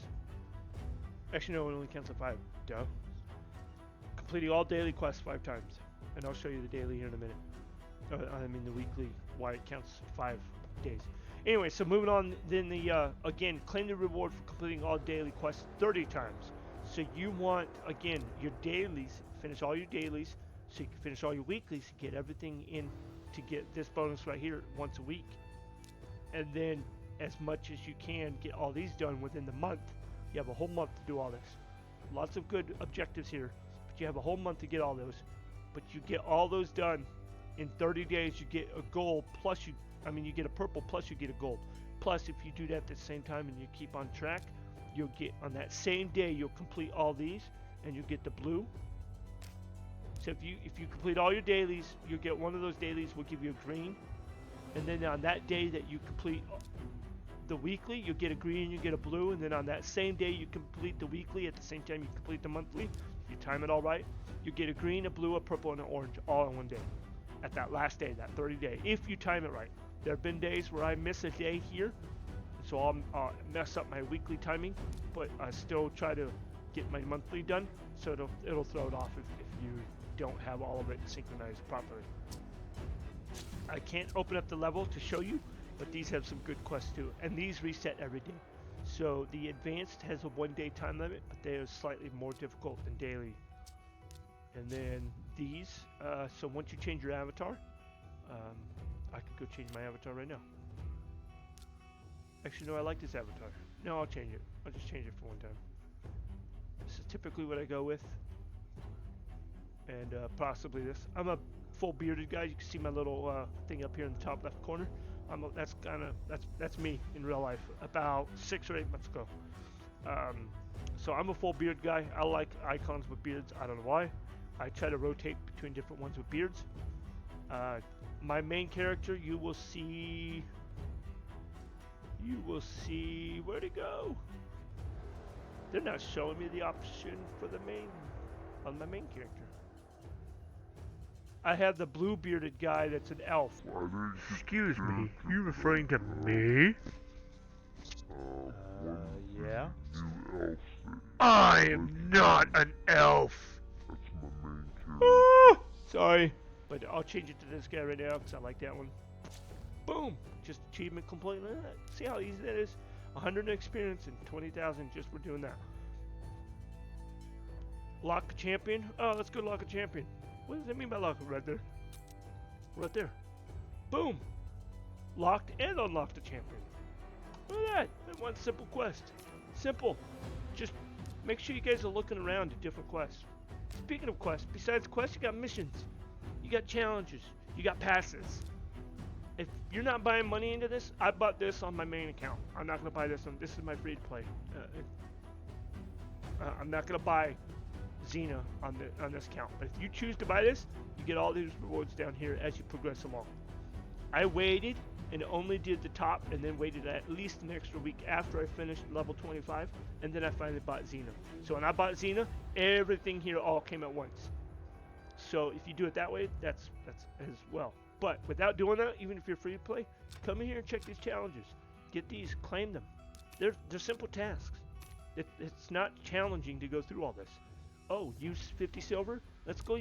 Actually, no, it only counts at 5. Duh. Completing all daily quests 5 times, and I'll show you the daily here in a minute. I mean the weekly, why it counts 5 days. Anyway, so moving on, then the again, claim the reward for completing all daily quests 30 times. So you want, again, your dailies, finish all your dailies, so you can finish all your weeklies, get everything in to get this bonus right here once a week. And then, as much as you can, get all these done within the month. You have a whole month to do all this. Lots of good objectives here, but you have a whole month to get all those. But you get all those done in 30 days, you get a gold, plus you get a purple, plus you get a gold. Plus, if you do that at the same time and you keep on track, you'll get, on that same day, you'll complete all these, and you'll get the blue. So if you complete all your dailies, you'll get one of those dailies will give you a green. And then on that day that you complete the weekly, you'll get a green, you get a blue. And then on that same day you complete the weekly, at the same time you complete the monthly, if you time it all right, you get a green, a blue, a purple, and an orange all in one day. At that last day, that 30 day, if you time it right. There have been days where I miss a day here, so I'll mess up my weekly timing, but I still try to get my monthly done, so it'll throw it off if you don't have all of it synchronized properly. I can't open up the level to show you, but these have some good quests too, and these reset every day. So the advanced has a 1-day time limit, but they are slightly more difficult than daily. And then these, so once you change your avatar, I could go change my avatar right now. Actually, no, I like this avatar. No, I'll change it. I'll just change it for one time. This is typically what I go with. And possibly this. I'm a full bearded guy. You can see my little thing up here in the top left corner. That's me in real life. About 6 or 8 months ago. So I'm a full beard guy. I like icons with beards. I don't know why. I try to rotate between different ones with beards. My main character, you will see, where'd it go? They're not showing me the option for the on my main character. I have the blue bearded guy that's an elf. Excuse me, you referring to me? Yeah? I am not an elf! That's my main character. Ah, sorry. But I'll change it to this guy right now because I like that one. Boom! Just achievement complete. See how easy that is? 100 experience and 20,000 just for doing that. Lock a champion? Oh, let's go lock a champion. What does that mean by lock? Right there. Right there. Boom! Locked and unlocked a champion. Look at that. That one simple quest. Simple. Just make sure you guys are looking around at different quests. Speaking of quests, besides quests, you got missions. You got challenges. You got passes. If you're not buying money into this, I bought this on my main account. I'm not going to buy this on. This is my free to play. I'm not going to buy Xena on this account. But if you choose to buy this, you get all these rewards down here as you progress along. I waited and only did the top, and then waited at least an extra week after I finished level 25, and then I finally bought Xena. So when I bought Xena, everything here all came at once. So if you do it that way, that's as well. But without doing that, even if you're free to play, come in here and check these challenges. Get these, claim them. They're simple tasks. It's not challenging to go through all this. Oh, use 50 silver? Let's go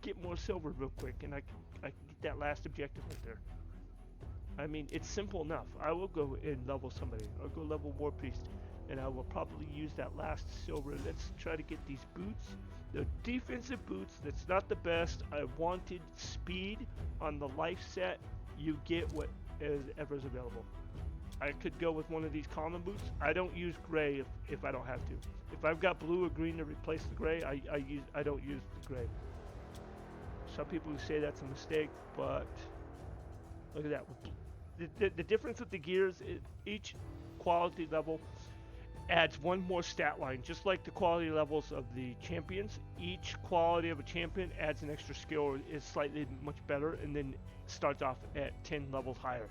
get more silver real quick, and I can get that last objective right there. I mean, it's simple enough. I will go and level somebody. I'll go level War Priest, and I will probably use that last silver. Let's try to get these boots. The defensive boots, that's not the best. I wanted speed on the life set. You get whatever's available. I could go with one of these common boots. I don't use gray if I don't have to. If I've got blue or green to replace the gray, I don't use the gray. Some people say that's a mistake, but look at that. The difference with the gears is each quality level adds one more stat line. Just like the quality levels of the champions, each quality of a champion adds an extra skill or is slightly much better, and then starts off at 10 levels higher.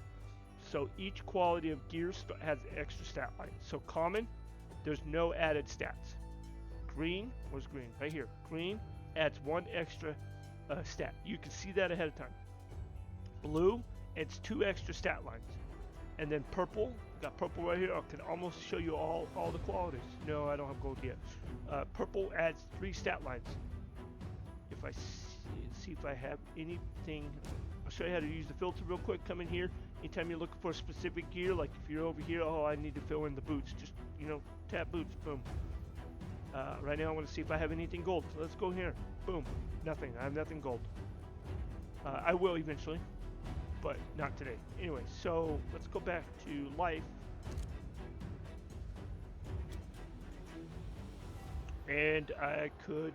So each quality of gear has extra stat line. So common, there's no added stats. Green, where's green? Right here. Green adds one extra stat. You can see that ahead of time. Blue, it's 2 extra stat lines. And then purple, got purple right here. I can almost show you all the qualities. No, I don't have gold yet. Purple adds 3 stat lines. If I see if I have anything, I'll show you how to use the filter real quick. Come in here. Anytime you're looking for a specific gear, like if you're over here, oh, I need to fill in the boots. Just, tap boots, boom. Right now I want to see if I have anything gold. So let's go here. Boom. Nothing. I have nothing gold. I will eventually, but not today. Anyway, so let's go back to life. And I could.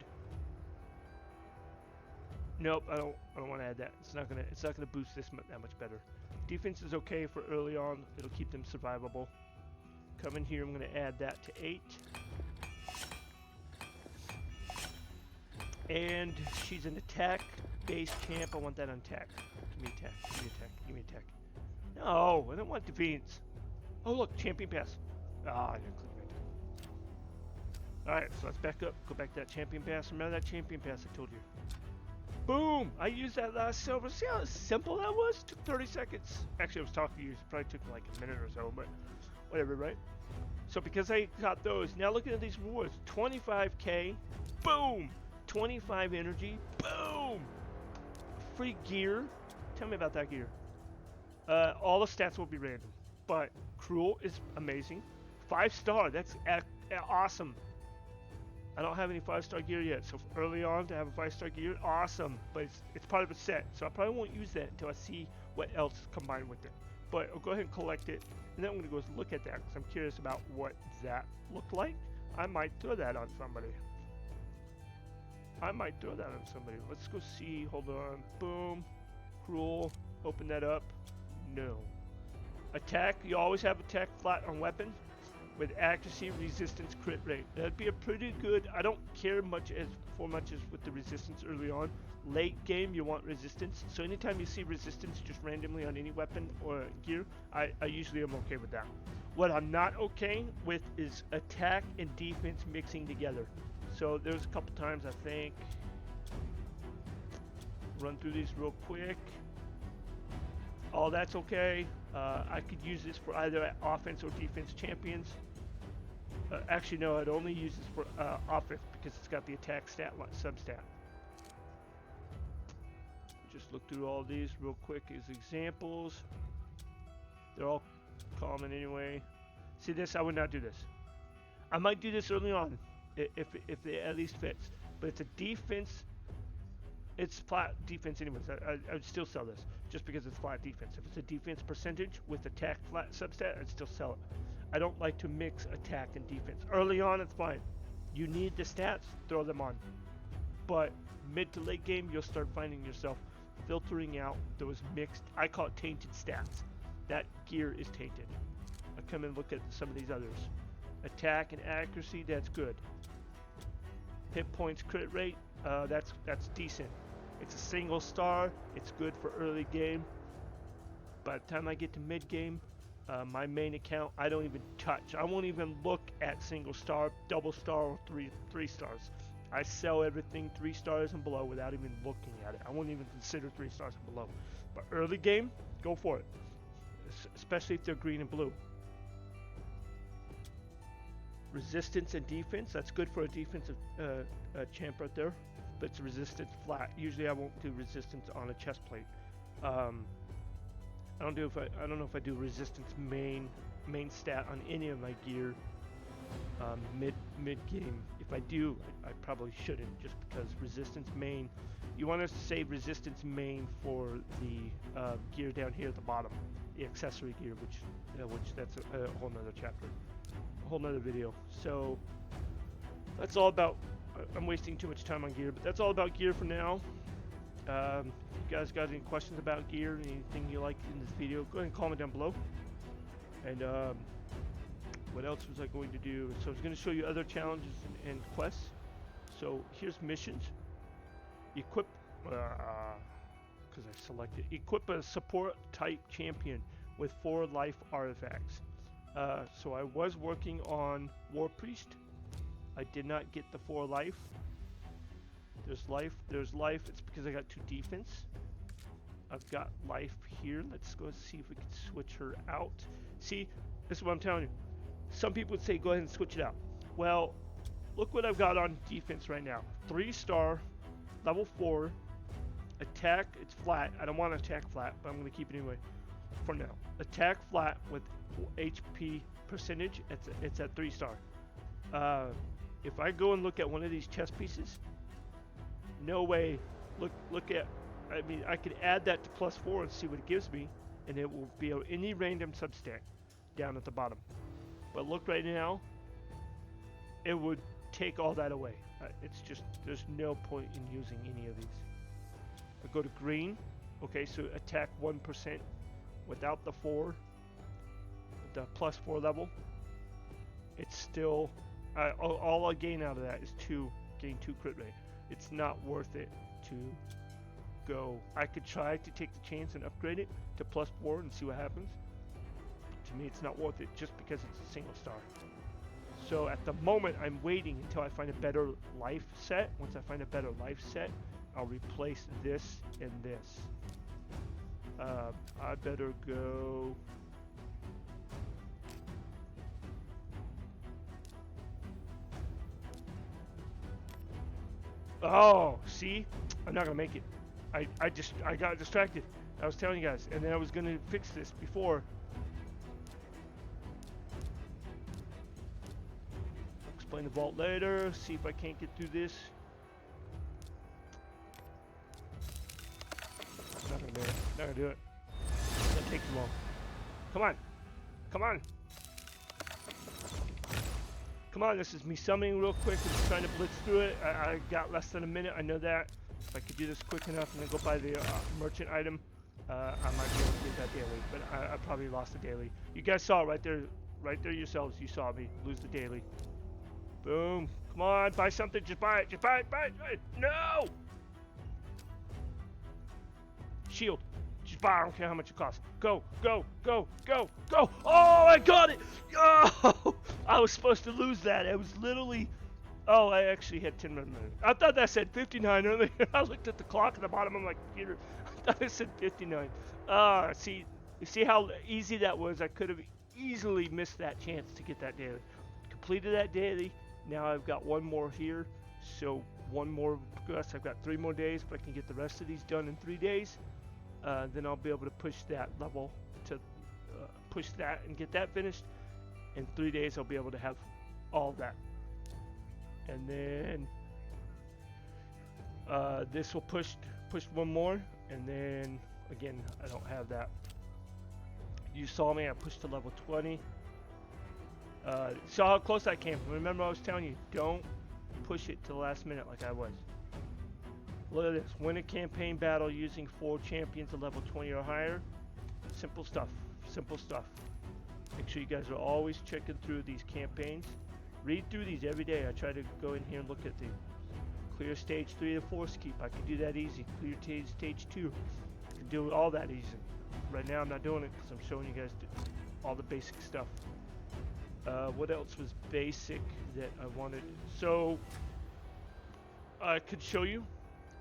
Nope, I don't want to add that. It's not gonna boost this that much better. Defense is okay for early on. It'll keep them survivable. Come in here. I'm gonna add that to 8. And she's an attack-based champ. I want that on attack. Give me attack. Give me attack. Give me attack. No, I don't want defense. Oh look, champion pass. Ah, I didn't click right. All right, so let's back up. Go back to that champion pass. Remember that champion pass I told you. Boom! I used that last silver. See how simple that was? It took 30 seconds. Actually, I was talking to you. It probably took like a minute or so, but whatever, right? So because I got those, now look at these rewards. 25k. Boom! 25 energy. Boom! Free gear. Tell me about that gear. All the stats will be random, but Cruel is amazing. 5-star. That's awesome. I don't have any 5-star gear yet, so early on to have a 5-star gear, awesome. But it's part of a set, so I probably won't use that until I see what else is combined with it. But I'll go ahead and collect it, and then I'm going to go look at that because I'm curious about what that looked like. I might throw that on somebody. Let's go see. Hold on. Boom. Cruel. Open that up. No. Attack. You always have attack flat on weapon with accuracy, resistance, crit rate. That'd be a pretty good. I don't care much as with the resistance early on. Late game, you want resistance. So anytime you see resistance just randomly on any weapon or gear, I usually am okay with that. What I'm not okay with is attack and defense mixing together. So there's a couple times I think. Run through these real quick. Oh, that's okay. I could use this for either offense or defense champions. Actually, no, I'd only use this for offense because it's got the attack substat. Just look through all these real quick as examples. They're all common anyway. See this? I would not do this. I might do this early on if it at least fits. But it's a defense It's flat defense anyways. I would still sell this just because it's flat defense. If it's a defense percentage with attack flat substat, I'd still sell it. I don't like to mix attack and defense. Early on, it's fine. You need the stats, throw them on. But mid to late game, you'll start finding yourself filtering out those mixed, I call it tainted stats. That gear is tainted. I come and look at some of these others. Attack and accuracy, that's good. Hit points, crit rate, that's decent. It's a single star. It's good for early game. By the time I get to mid game, my main account, I don't even touch. I won't even look at single star, double star, or three stars. I sell everything 3 stars and below without even looking at it. I won't even consider 3 stars and below. But early game, go for it. Especially if they're green and blue. Resistance and defense, that's good for a defensive champ right there. But it's resistance flat. Usually I won't do resistance on a chest plate. I don't know if I do resistance main stat on any of my gear mid game. If I do, I probably shouldn't, just because resistance main. You want to save resistance main for the gear down here at the bottom, the accessory gear, which that's a whole nother chapter, a whole nother video. So that's all about. I'm wasting too much time on gear, but that's all about gear for now. If you guys got any questions about gear, anything you like in this video, go ahead and comment down below. And what else was I going to do? So I was going to show you other challenges and quests. So here's missions. Equip, because I selected, equip a support type champion with 4 life artifacts. So I was working on War Priest. I did not get the 4 life. There's life. It's because I got 2 defense. I've got life here. Let's go see if we can switch her out. See, this is what I'm telling you. Some people would say go ahead and switch it out. Well, look what I've got on defense right now. 3-star, level 4. Attack, it's flat. I don't want attack flat, but I'm going to keep it anyway for now. Attack flat with HP percentage. It's at 3-star. If I go and look at one of these chess pieces, no way. Look at. I mean, I could add that to +4 and see what it gives me, and it will be any random substack down at the bottom. But look right now, it would take all that away. It's just, there's no point in using any of these. I go to green. Okay, so attack 1% without the 4, the +4 level. It's still, all I gain out of that is gain 2 crit rate. It's not worth it to go. I could try to take the chance and upgrade it to +4 and see what happens. To me, it's not worth it just because it's a single star. So at the moment, I'm waiting until I find a better life set. Once I find a better life set, I'll replace this and this. I better go. Oh, see? I'm not gonna make it. I got distracted. I was telling you guys, and then I was gonna fix this before. Explain the vault later. See if I can't get through this. Not gonna do it. Not gonna do it. It's gonna take too long. Come on. Come on. Come on, this is me summoning real quick and just trying to blitz through it. I got less than a minute, I know that. If I could do this quick enough and then go buy the merchant item, I might be able to get that daily, but I probably lost the daily. You guys saw it right there yourselves. You saw me lose the daily. Boom. Come on, buy something, just buy it, buy it. No! Shield. Just buy, I don't care how much it costs. Go. Oh, I got it! Oh, I was supposed to lose that. It was literally, oh, I actually had 10 minutes. I thought that said 59 earlier. I looked at the clock at the bottom. I'm like, Peter, I thought it said 59. See, you see how easy that was? I could have easily missed that chance to get that daily. Completed that daily. Now I've got one more here. So one more progress. I've got 3 more days. If I can get the rest of these done in 3 days, then I'll be able to push that level to push that and get that finished. In 3 days, I'll be able to have all that. And then this will push pushed one more, and then again, I don't have that. You saw me, I pushed to level 20. Saw how close I came. Remember I was telling you, don't push it to the last minute like I was. Look at this. Win a campaign battle using 4 champions at level 20 or higher. Simple stuff. Simple stuff. Make sure you guys are always checking through these campaigns. Read through these every day. I try to go in here and look at the clear stage 3 to 4 skip. I can do that easy. Clear stage 2. I can do all that easy. Right now I'm not doing it because I'm showing you guys all the basic stuff. What else was basic that I wanted? So I could show you,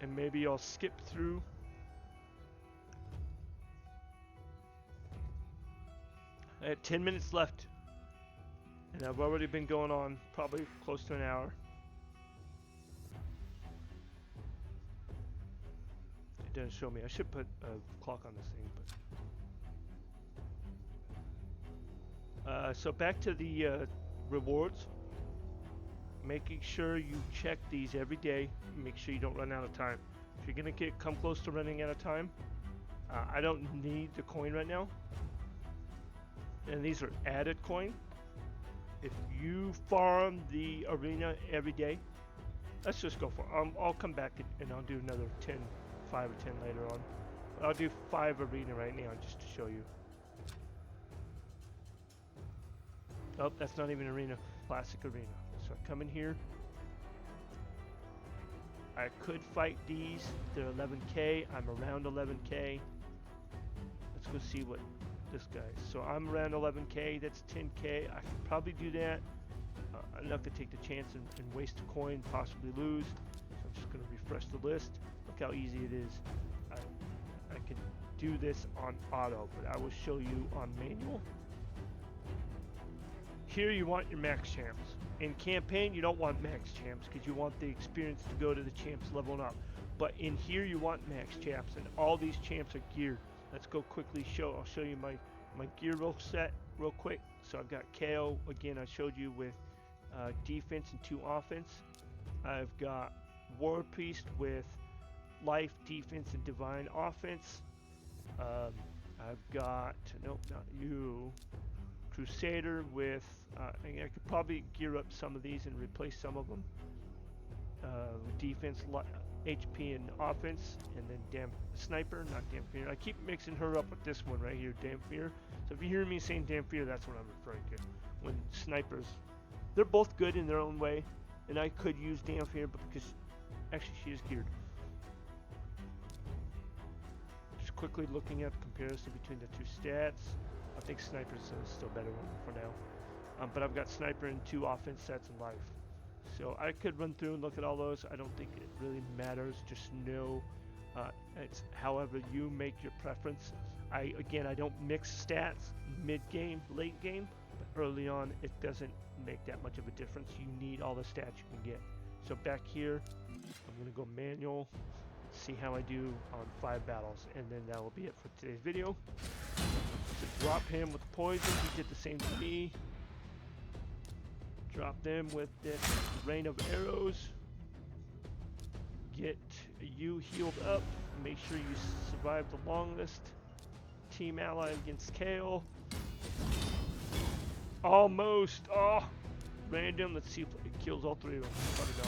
and maybe I'll skip through. I had 10 minutes left, and I've already been going on probably close to an hour. It doesn't show me. I should put a clock on this thing, but so back to the rewards. Making sure you check these every day. Make sure you don't run out of time. If you're gonna come close to running out of time, I don't need the coin right now. And these are added coin. If you farm the arena every day, let's just go for it. I'll come back and I'll do another 5 or 10 later on. But I'll do 5 arena right now just to show you. Oh, that's not even arena, classic arena. So I come in here. I could fight these. They're 11k. I'm around 11k. Let's go see what this guy is. So I'm around 11k. That's 10k. I could probably do that. Enough to take the chance and waste a coin, possibly lose. So I'm just going to refresh the list. Look how easy it is. I could do this on auto, but I will show you on manual. Here you want your max champs. In campaign, you don't want max champs because you want the experience to go to the champs leveling up. But in here, you want max champs, and all these champs are geared. Let's go quickly show. I'll show you my gear set real quick. So I've got KO again. I showed you with defense and 2 offense. I've got War Priest with life, defense, and divine offense. I've got nope, not you. Crusader with I could probably gear up some of these and replace some of them. Defense, HP, and offense, and then sniper, not Dampier. I keep mixing her up with this one right here, Dampier. So if you hear me saying Dampier, that's what I'm referring to. When snipers, they're both good in their own way, and I could use Dampier, but because actually she is geared. Just quickly looking at the comparison between the 2 stats. I think Sniper's still better one for now. But I've got Sniper and 2 offense sets in life. So I could run through and look at all those. I don't think it really matters. Just know it's however you make your preference. I don't mix stats mid-game, late game. But early on, it doesn't make that much of a difference. You need all the stats you can get. So back here, I'm going to go manual. See how I do on 5 battles. And then that will be it for today's video. To drop him with poison, he did the same to me. Drop them with this rain of arrows. Get you healed up. Make sure you survive the longest. Team ally against Kale. Almost. Oh, random. Let's see if it kills all 3 of them. Probably not.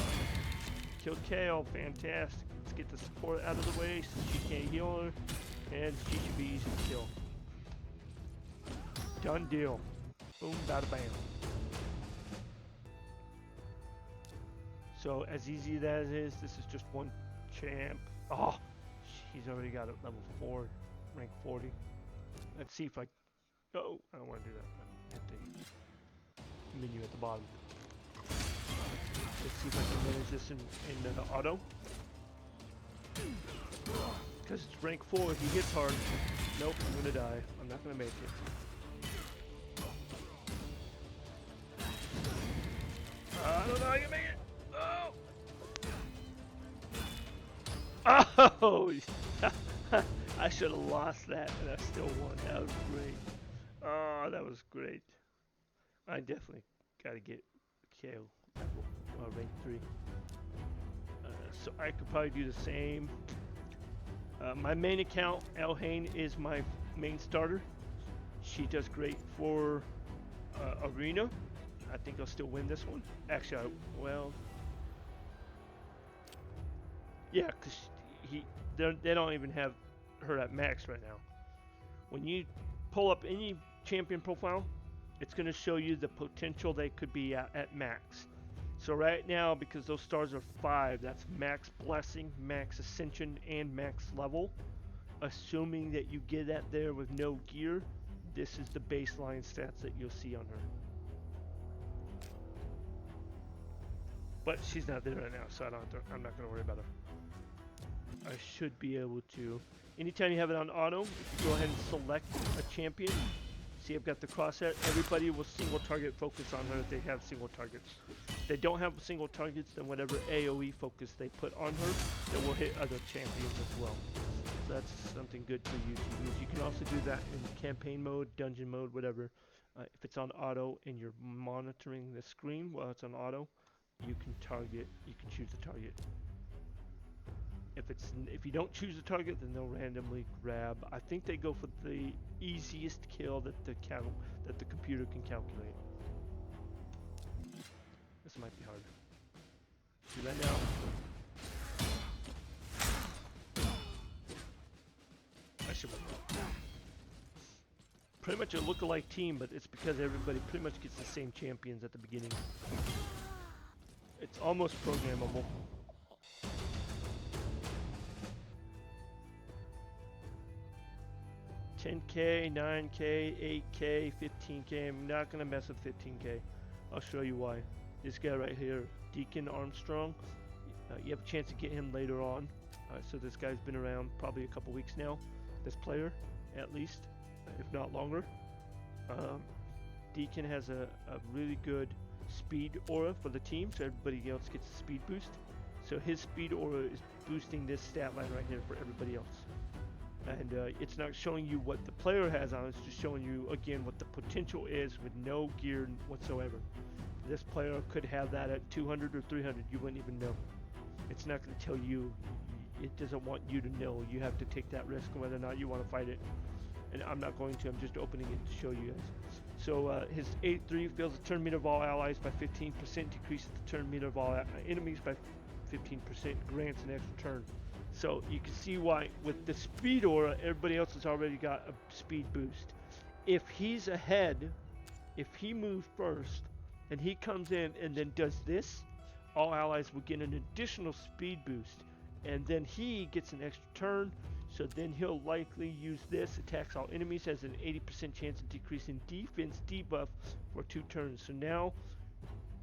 Kill Kale. Fantastic. Let's get the support out of the way so she can't heal her. And she should be easy to kill. Done deal. Boom, bada bam. So as easy as that is, this is just 1 champ. Oh, he's already got it level 4, rank 40. Let's see if I. Oh, I don't want to do that. Hit the menu at the bottom. Let's see if I can manage this in auto. Because it's rank 4, if he hits hard. Nope, I'm gonna die. I'm not gonna make it. I don't know how I can make it. Oh! I should have lost that, and I still won. That was great. Oh, that was great. I definitely got to get KO level rank 3. So I could probably do the same. My main account, Elhain, is my main starter. She does great for Arena. I think I'll still win this one. Actually, well, yeah, because they don't even have her at max right now. When you pull up any champion profile, it's going to show you the potential they could be at max. So right now, because those stars are 5, that's max blessing, max ascension, and max level. Assuming that you get that there with no gear, this is the baseline stats that you'll see on her. But she's not there right now, so I'm not going to worry about her. I should be able to. Anytime you have it on auto, if you go ahead and select a champion, see I've got the crosshair, everybody will single target focus on her if they have single targets. If they don't have single targets, then whatever AoE focus they put on her, that will hit other champions as well. So that's something good for you to use. You can also do that in campaign mode, dungeon mode, whatever. If it's on auto and you're monitoring the screen while it's on auto, you can choose the target. If you don't choose the target, then they'll randomly grab. I think they go for the easiest kill that the computer can calculate. This might be hard. Do that now. I should win. Pretty much a look-alike team, but it's because everybody pretty much gets the same champions at the beginning. It's almost programmable. $10K, 9K, 8K, 15K. I'm not gonna mess with 15K. I'll show you why. This guy right here, Deacon Armstrong, you have a chance to get him later on. So this guy's been around probably a couple weeks now. This player, at least, if not longer. Deacon has a really good speed aura for the team, so everybody else gets a speed boost. So his speed aura is boosting this stat line right here for everybody else. And it's not showing you what the player has on, it's just showing you, again, what the potential is with no gear whatsoever. This player could have that at 200 or 300, you wouldn't even know. It's not going to tell you, it doesn't want you to know. You have to take that risk whether or not you want to fight it. And I'm not going to, I'm just opening it to show you guys. So his 8-3 fills the turn meter of all allies by 15%, decreases the turn meter of all enemies by 15%, grants an extra turn. So you can see why with the speed aura, everybody else has already got a speed boost. If he's ahead, if he moves first, and he comes in and then does this, all allies will get an additional speed boost. And then he gets an extra turn, so then he'll likely use this, attacks all enemies, has an 80% chance of decreasing defense debuff for 2 turns. So now,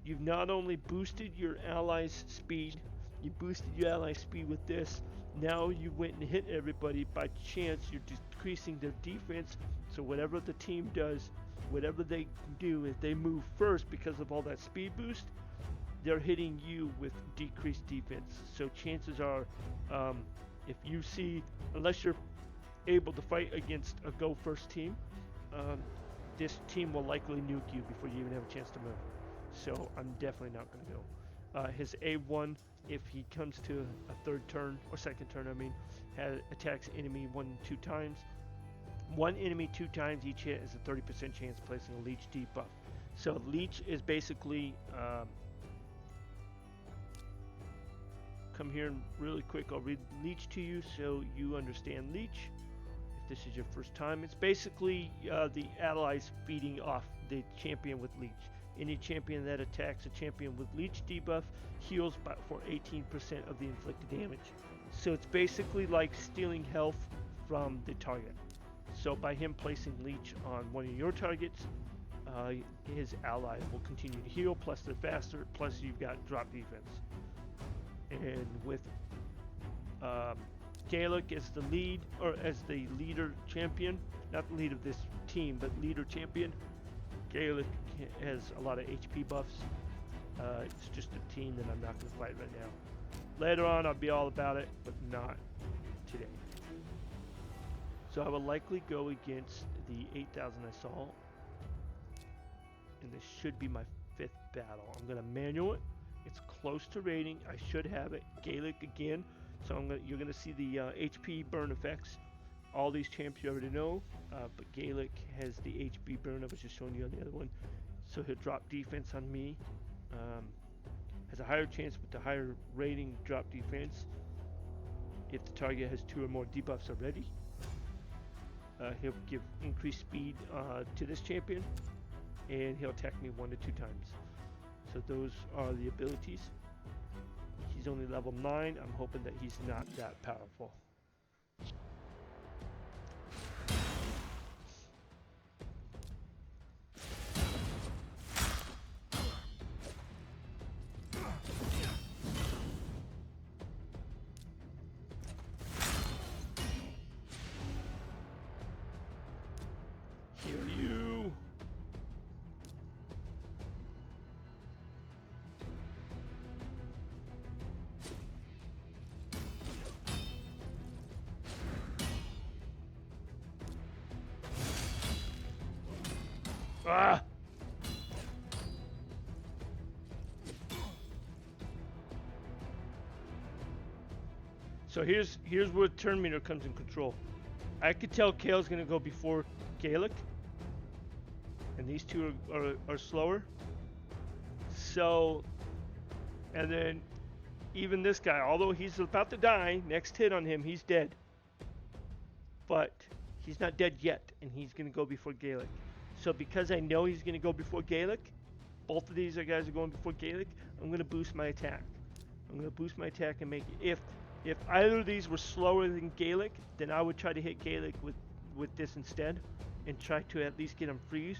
you've not only boosted your allies' speed, you boosted your allies' speed with this, now you went and hit everybody. By chance, you're decreasing their defense, so whatever the team does, whatever they do, if they move first because of all that speed boost, they're hitting you with decreased defense. So chances are, if you see, unless you're able to fight against a go first team, this team will likely nuke you before you even have a chance to move. So I'm definitely not going to go. His A1, if he comes to a third turn, or second turn I mean, attacks enemy 1-2 times. One enemy 2 times each hit is a 30% chance of placing a leech debuff. So leech is basically, come here and really quick, I'll read leech to you so you understand leech. If this is your first time, it's basically the allies feeding off the champion with leech. Any champion that attacks a champion with leech debuff heals for 18% of the inflicted damage. So it's basically like stealing health from the target. So by him placing leech on one of your targets, his ally will continue to heal, plus they're faster, plus you've got drop defense. And with Kearok as the lead, or as the leader champion, not the lead of this team, but leader champion, Kearok has a lot of HP buffs. It's just a team that I'm not going to fight right now. Later on, I'll be all about it, but not today. So I will likely go against the 8,000 I saw, and this should be my 5th battle. I'm going to manual it. It's close to rating. I should have it. Kearok again. So you're gonna see the HP burn effects. All these champs you already know, but Gaelic has the HP burn I was just showing you on the other one. So he'll drop defense on me. Has a higher chance with the higher rating drop defense if the target has 2 or more debuffs already. He'll give increased speed to this champion, and he'll attack me 1 to 2 times. So those are the abilities. He's only level 9. I'm hoping that he's not that powerful. Heal you. Ah! So here's where turn meter comes in control. I could tell Kale's gonna go before Gaelic, and these two are slower. So, and then even this guy, although he's about to die, next hit on him, he's dead. But he's not dead yet, and he's gonna go before Gaelic. So because I know he's going to go before Gaelic, both of these guys are going before Gaelic, I'm going to boost my attack. I'm going to boost my attack and make it. If either of these were slower than Gaelic, then I would try to hit Gaelic with this instead and try to at least get him freeze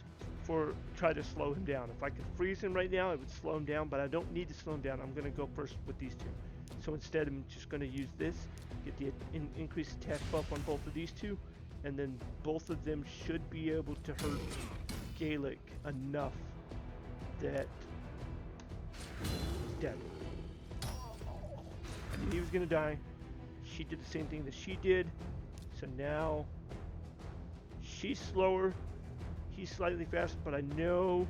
try to slow him down. If I could freeze him right now, it would slow him down, but I don't need to slow him down. I'm going to go first with these two. So instead, I'm just going to use this, get the increased attack buff on both of these two, and then both of them should be able to hurt Gaelic enough that he's dead. I knew he was gonna die. She did the same thing that she did. So now she's slower. He's slightly faster, but I know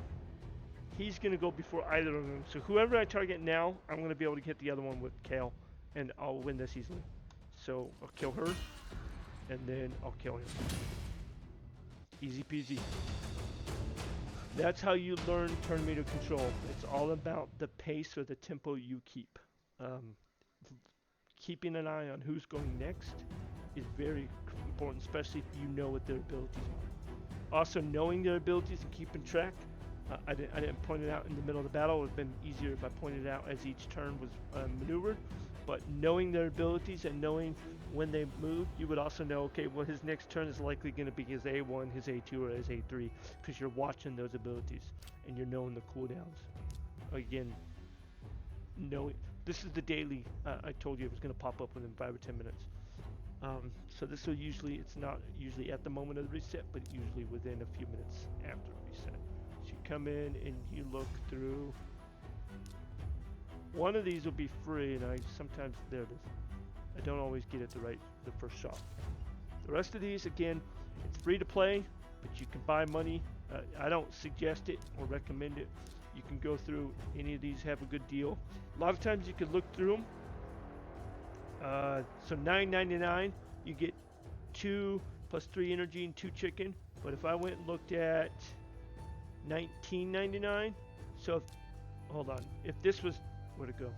he's gonna go before either of them. So whoever I target now, I'm gonna be able to hit the other one with Kale, and I'll win this easily. So I'll kill her, and then I'll kill him. Easy peasy. That's how you learn turn meter control. It's all about the pace or the tempo you keep. Keeping an eye on who's going next is very important, especially if you know what their abilities are. Also, knowing their abilities and keeping track. I didn't point it out in the middle of the battle. It would have been easier if I pointed it out as each turn was maneuvered. But knowing their abilities and knowing when they move, you would also know, okay, well, his next turn is likely going to be his A1, his A2, or his A3, because you're watching those abilities and you're knowing the cooldowns. Again, this is the daily I told you it was going to pop up within 5 or 10 minutes. So this will usually, it's not usually at the moment of the reset, but usually within a few minutes after reset. So you come in and you look through. One of these will be free, and sometimes, there it is. I don't always get it the first shot. The rest of these, again, it's free to play, but you can buy money. I don't suggest it or recommend it. You can go through any of these, have a good deal. A lot of times you can look through them. So $9.99, you get 2 plus 3 energy and 2 chicken. But if I went and looked at $19.99, so hold on, if this was, where'd it go?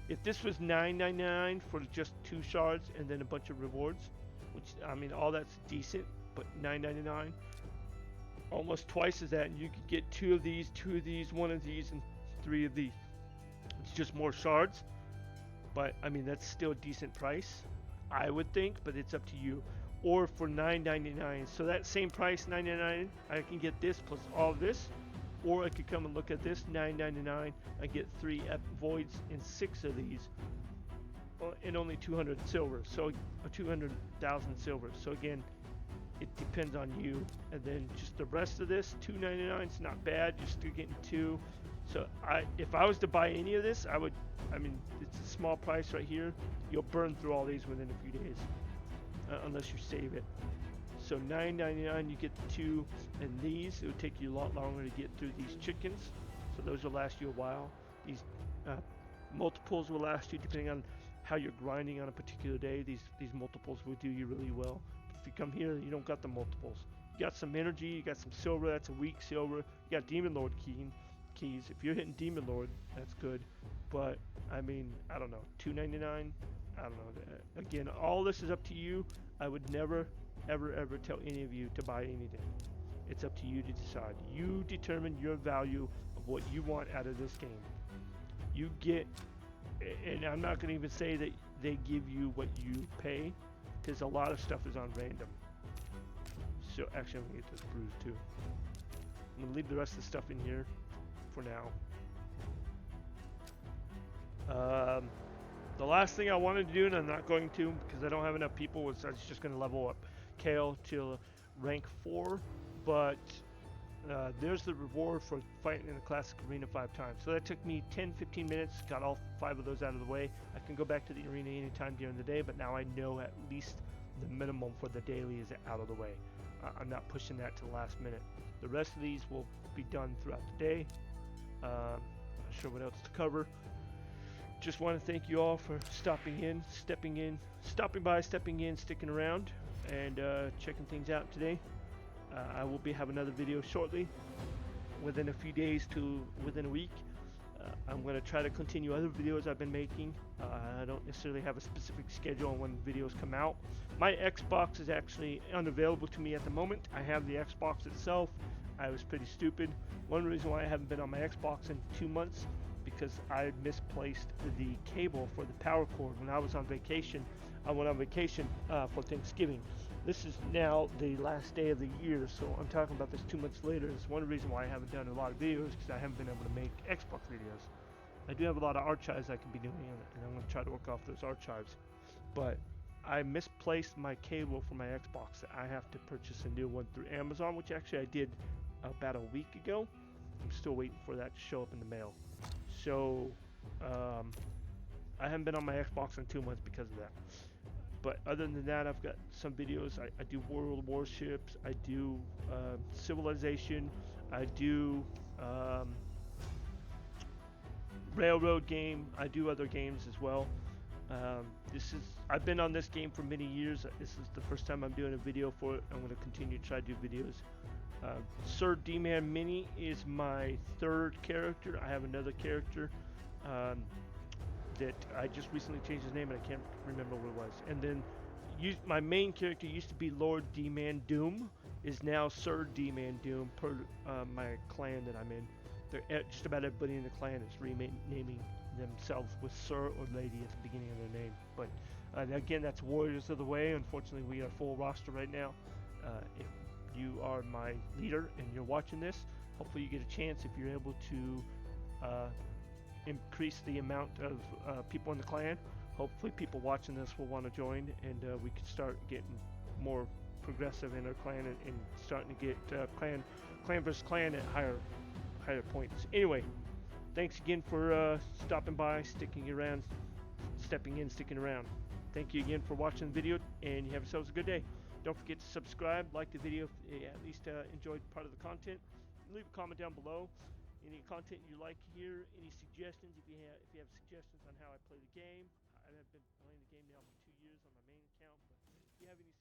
If this was $9.99 for just 2 shards and then a bunch of rewards, which, I mean, all that's decent, but $9.99, almost twice as that, and you could get 2 of these, 1 of these, and 3 of these. It's just more shards, but I mean, that's still a decent price, I would think, but it's up to you. Or for $9.99, so that same price, $9.99, I can get this plus all of this. Or I could come and look at this, $9.99. I get 3 voids and 6 of these, and only 200 silver. So 200,000 silver. So again, it depends on you. And then just the rest of this, $2.99. It's not bad. You're still getting 2. So if I was to buy any of this, I would. I mean, it's a small price right here. You'll burn through all these within a few days, unless you save it. So $9.99, you get the 2, and these, it would take you a lot longer to get through these chickens. So those will last you a while. These multiples will last you, depending on how you're grinding on a particular day, these multiples will do you really well. If you come here, you don't got the multiples. You got some energy, you got some silver, that's a weak silver. You got Demon Lord keys. If you're hitting Demon Lord, that's good. But I mean, I don't know, $2.99. I don't know. Again, all this is up to you. I would never, ever tell any of you to buy anything. It's up to you to decide. You determine your value of what you want out of this game. You get, and I'm not going to even say that they give you what you pay, because a lot of stuff is on random. So actually, I'm going to get this bruise too. I'm going to leave the rest of the stuff in here for now. The last thing I wanted to do, and I'm not going to because I don't have enough people, was I was just going to level up Kale to rank 4, but there's the reward for fighting in the classic arena 5 times. So that took me 10-15 minutes, got all 5 of those out of the way. I can go back to the arena anytime during the day, but now I know at least the minimum for the daily is out of the way. I'm not pushing that to the last minute. The rest of these will be done throughout the day. Not sure what else to cover. Just want to thank you all for stopping in, sticking around, and checking things out today. I will be having another video shortly, within a few days to within a week. I'm going to try to continue other videos I've been making. I don't necessarily have a specific schedule on when videos come out. My Xbox is actually unavailable to me at the moment. I have the Xbox itself. I was pretty stupid. One reason why I haven't been on my Xbox in 2 months, because I misplaced the cable for the power cord when I was on vacation. I went on vacation for Thanksgiving. This is now the last day of the year, so I'm talking about this 2 months later. It's one reason why I haven't done a lot of videos, because I haven't been able to make Xbox videos. I do have a lot of archives I can be doing, and I'm going to try to work off those archives. But I misplaced my cable for my Xbox. I have to purchase a new one through Amazon, which actually I did about a week ago. I'm still waiting for that to show up in the mail. So I haven't been on my Xbox in 2 months because of that. But other than that, I've got some videos. I do World Warships, I do Civilization, I do Railroad game, I do other games as well. I've been on this game for many years. This is the first time I'm doing a video for it. I'm going to continue to try to do videos. Sir Dman Mini is my 3rd character. I have another character that I just recently changed his name, and I can't remember what it was. And then my main character used to be Lord Dman Doom, is now Sir Dman Doom per my clan that I'm in. Just about everybody in the clan is renaming themselves with Sir or Lady at the beginning of their name. But again, that's Warriors of the Way. Unfortunately, we are full roster right now. If you are my leader and you're watching this, hopefully you get a chance, if you're able to increase the amount of people in the clan. Hopefully people watching this will want to join, and we can start getting more progressive in our clan, and starting to get clan versus clan at higher points. Anyway, thanks again for stopping by, sticking around. Thank you again for watching the video, and you have yourselves a good day. Don't forget to subscribe, like the video if you at least enjoyed part of the content. Leave a comment down below. Any content you like here, any suggestions, if you have suggestions on how I play the game. I've been playing the game now for 2 years on my main account, but if you have any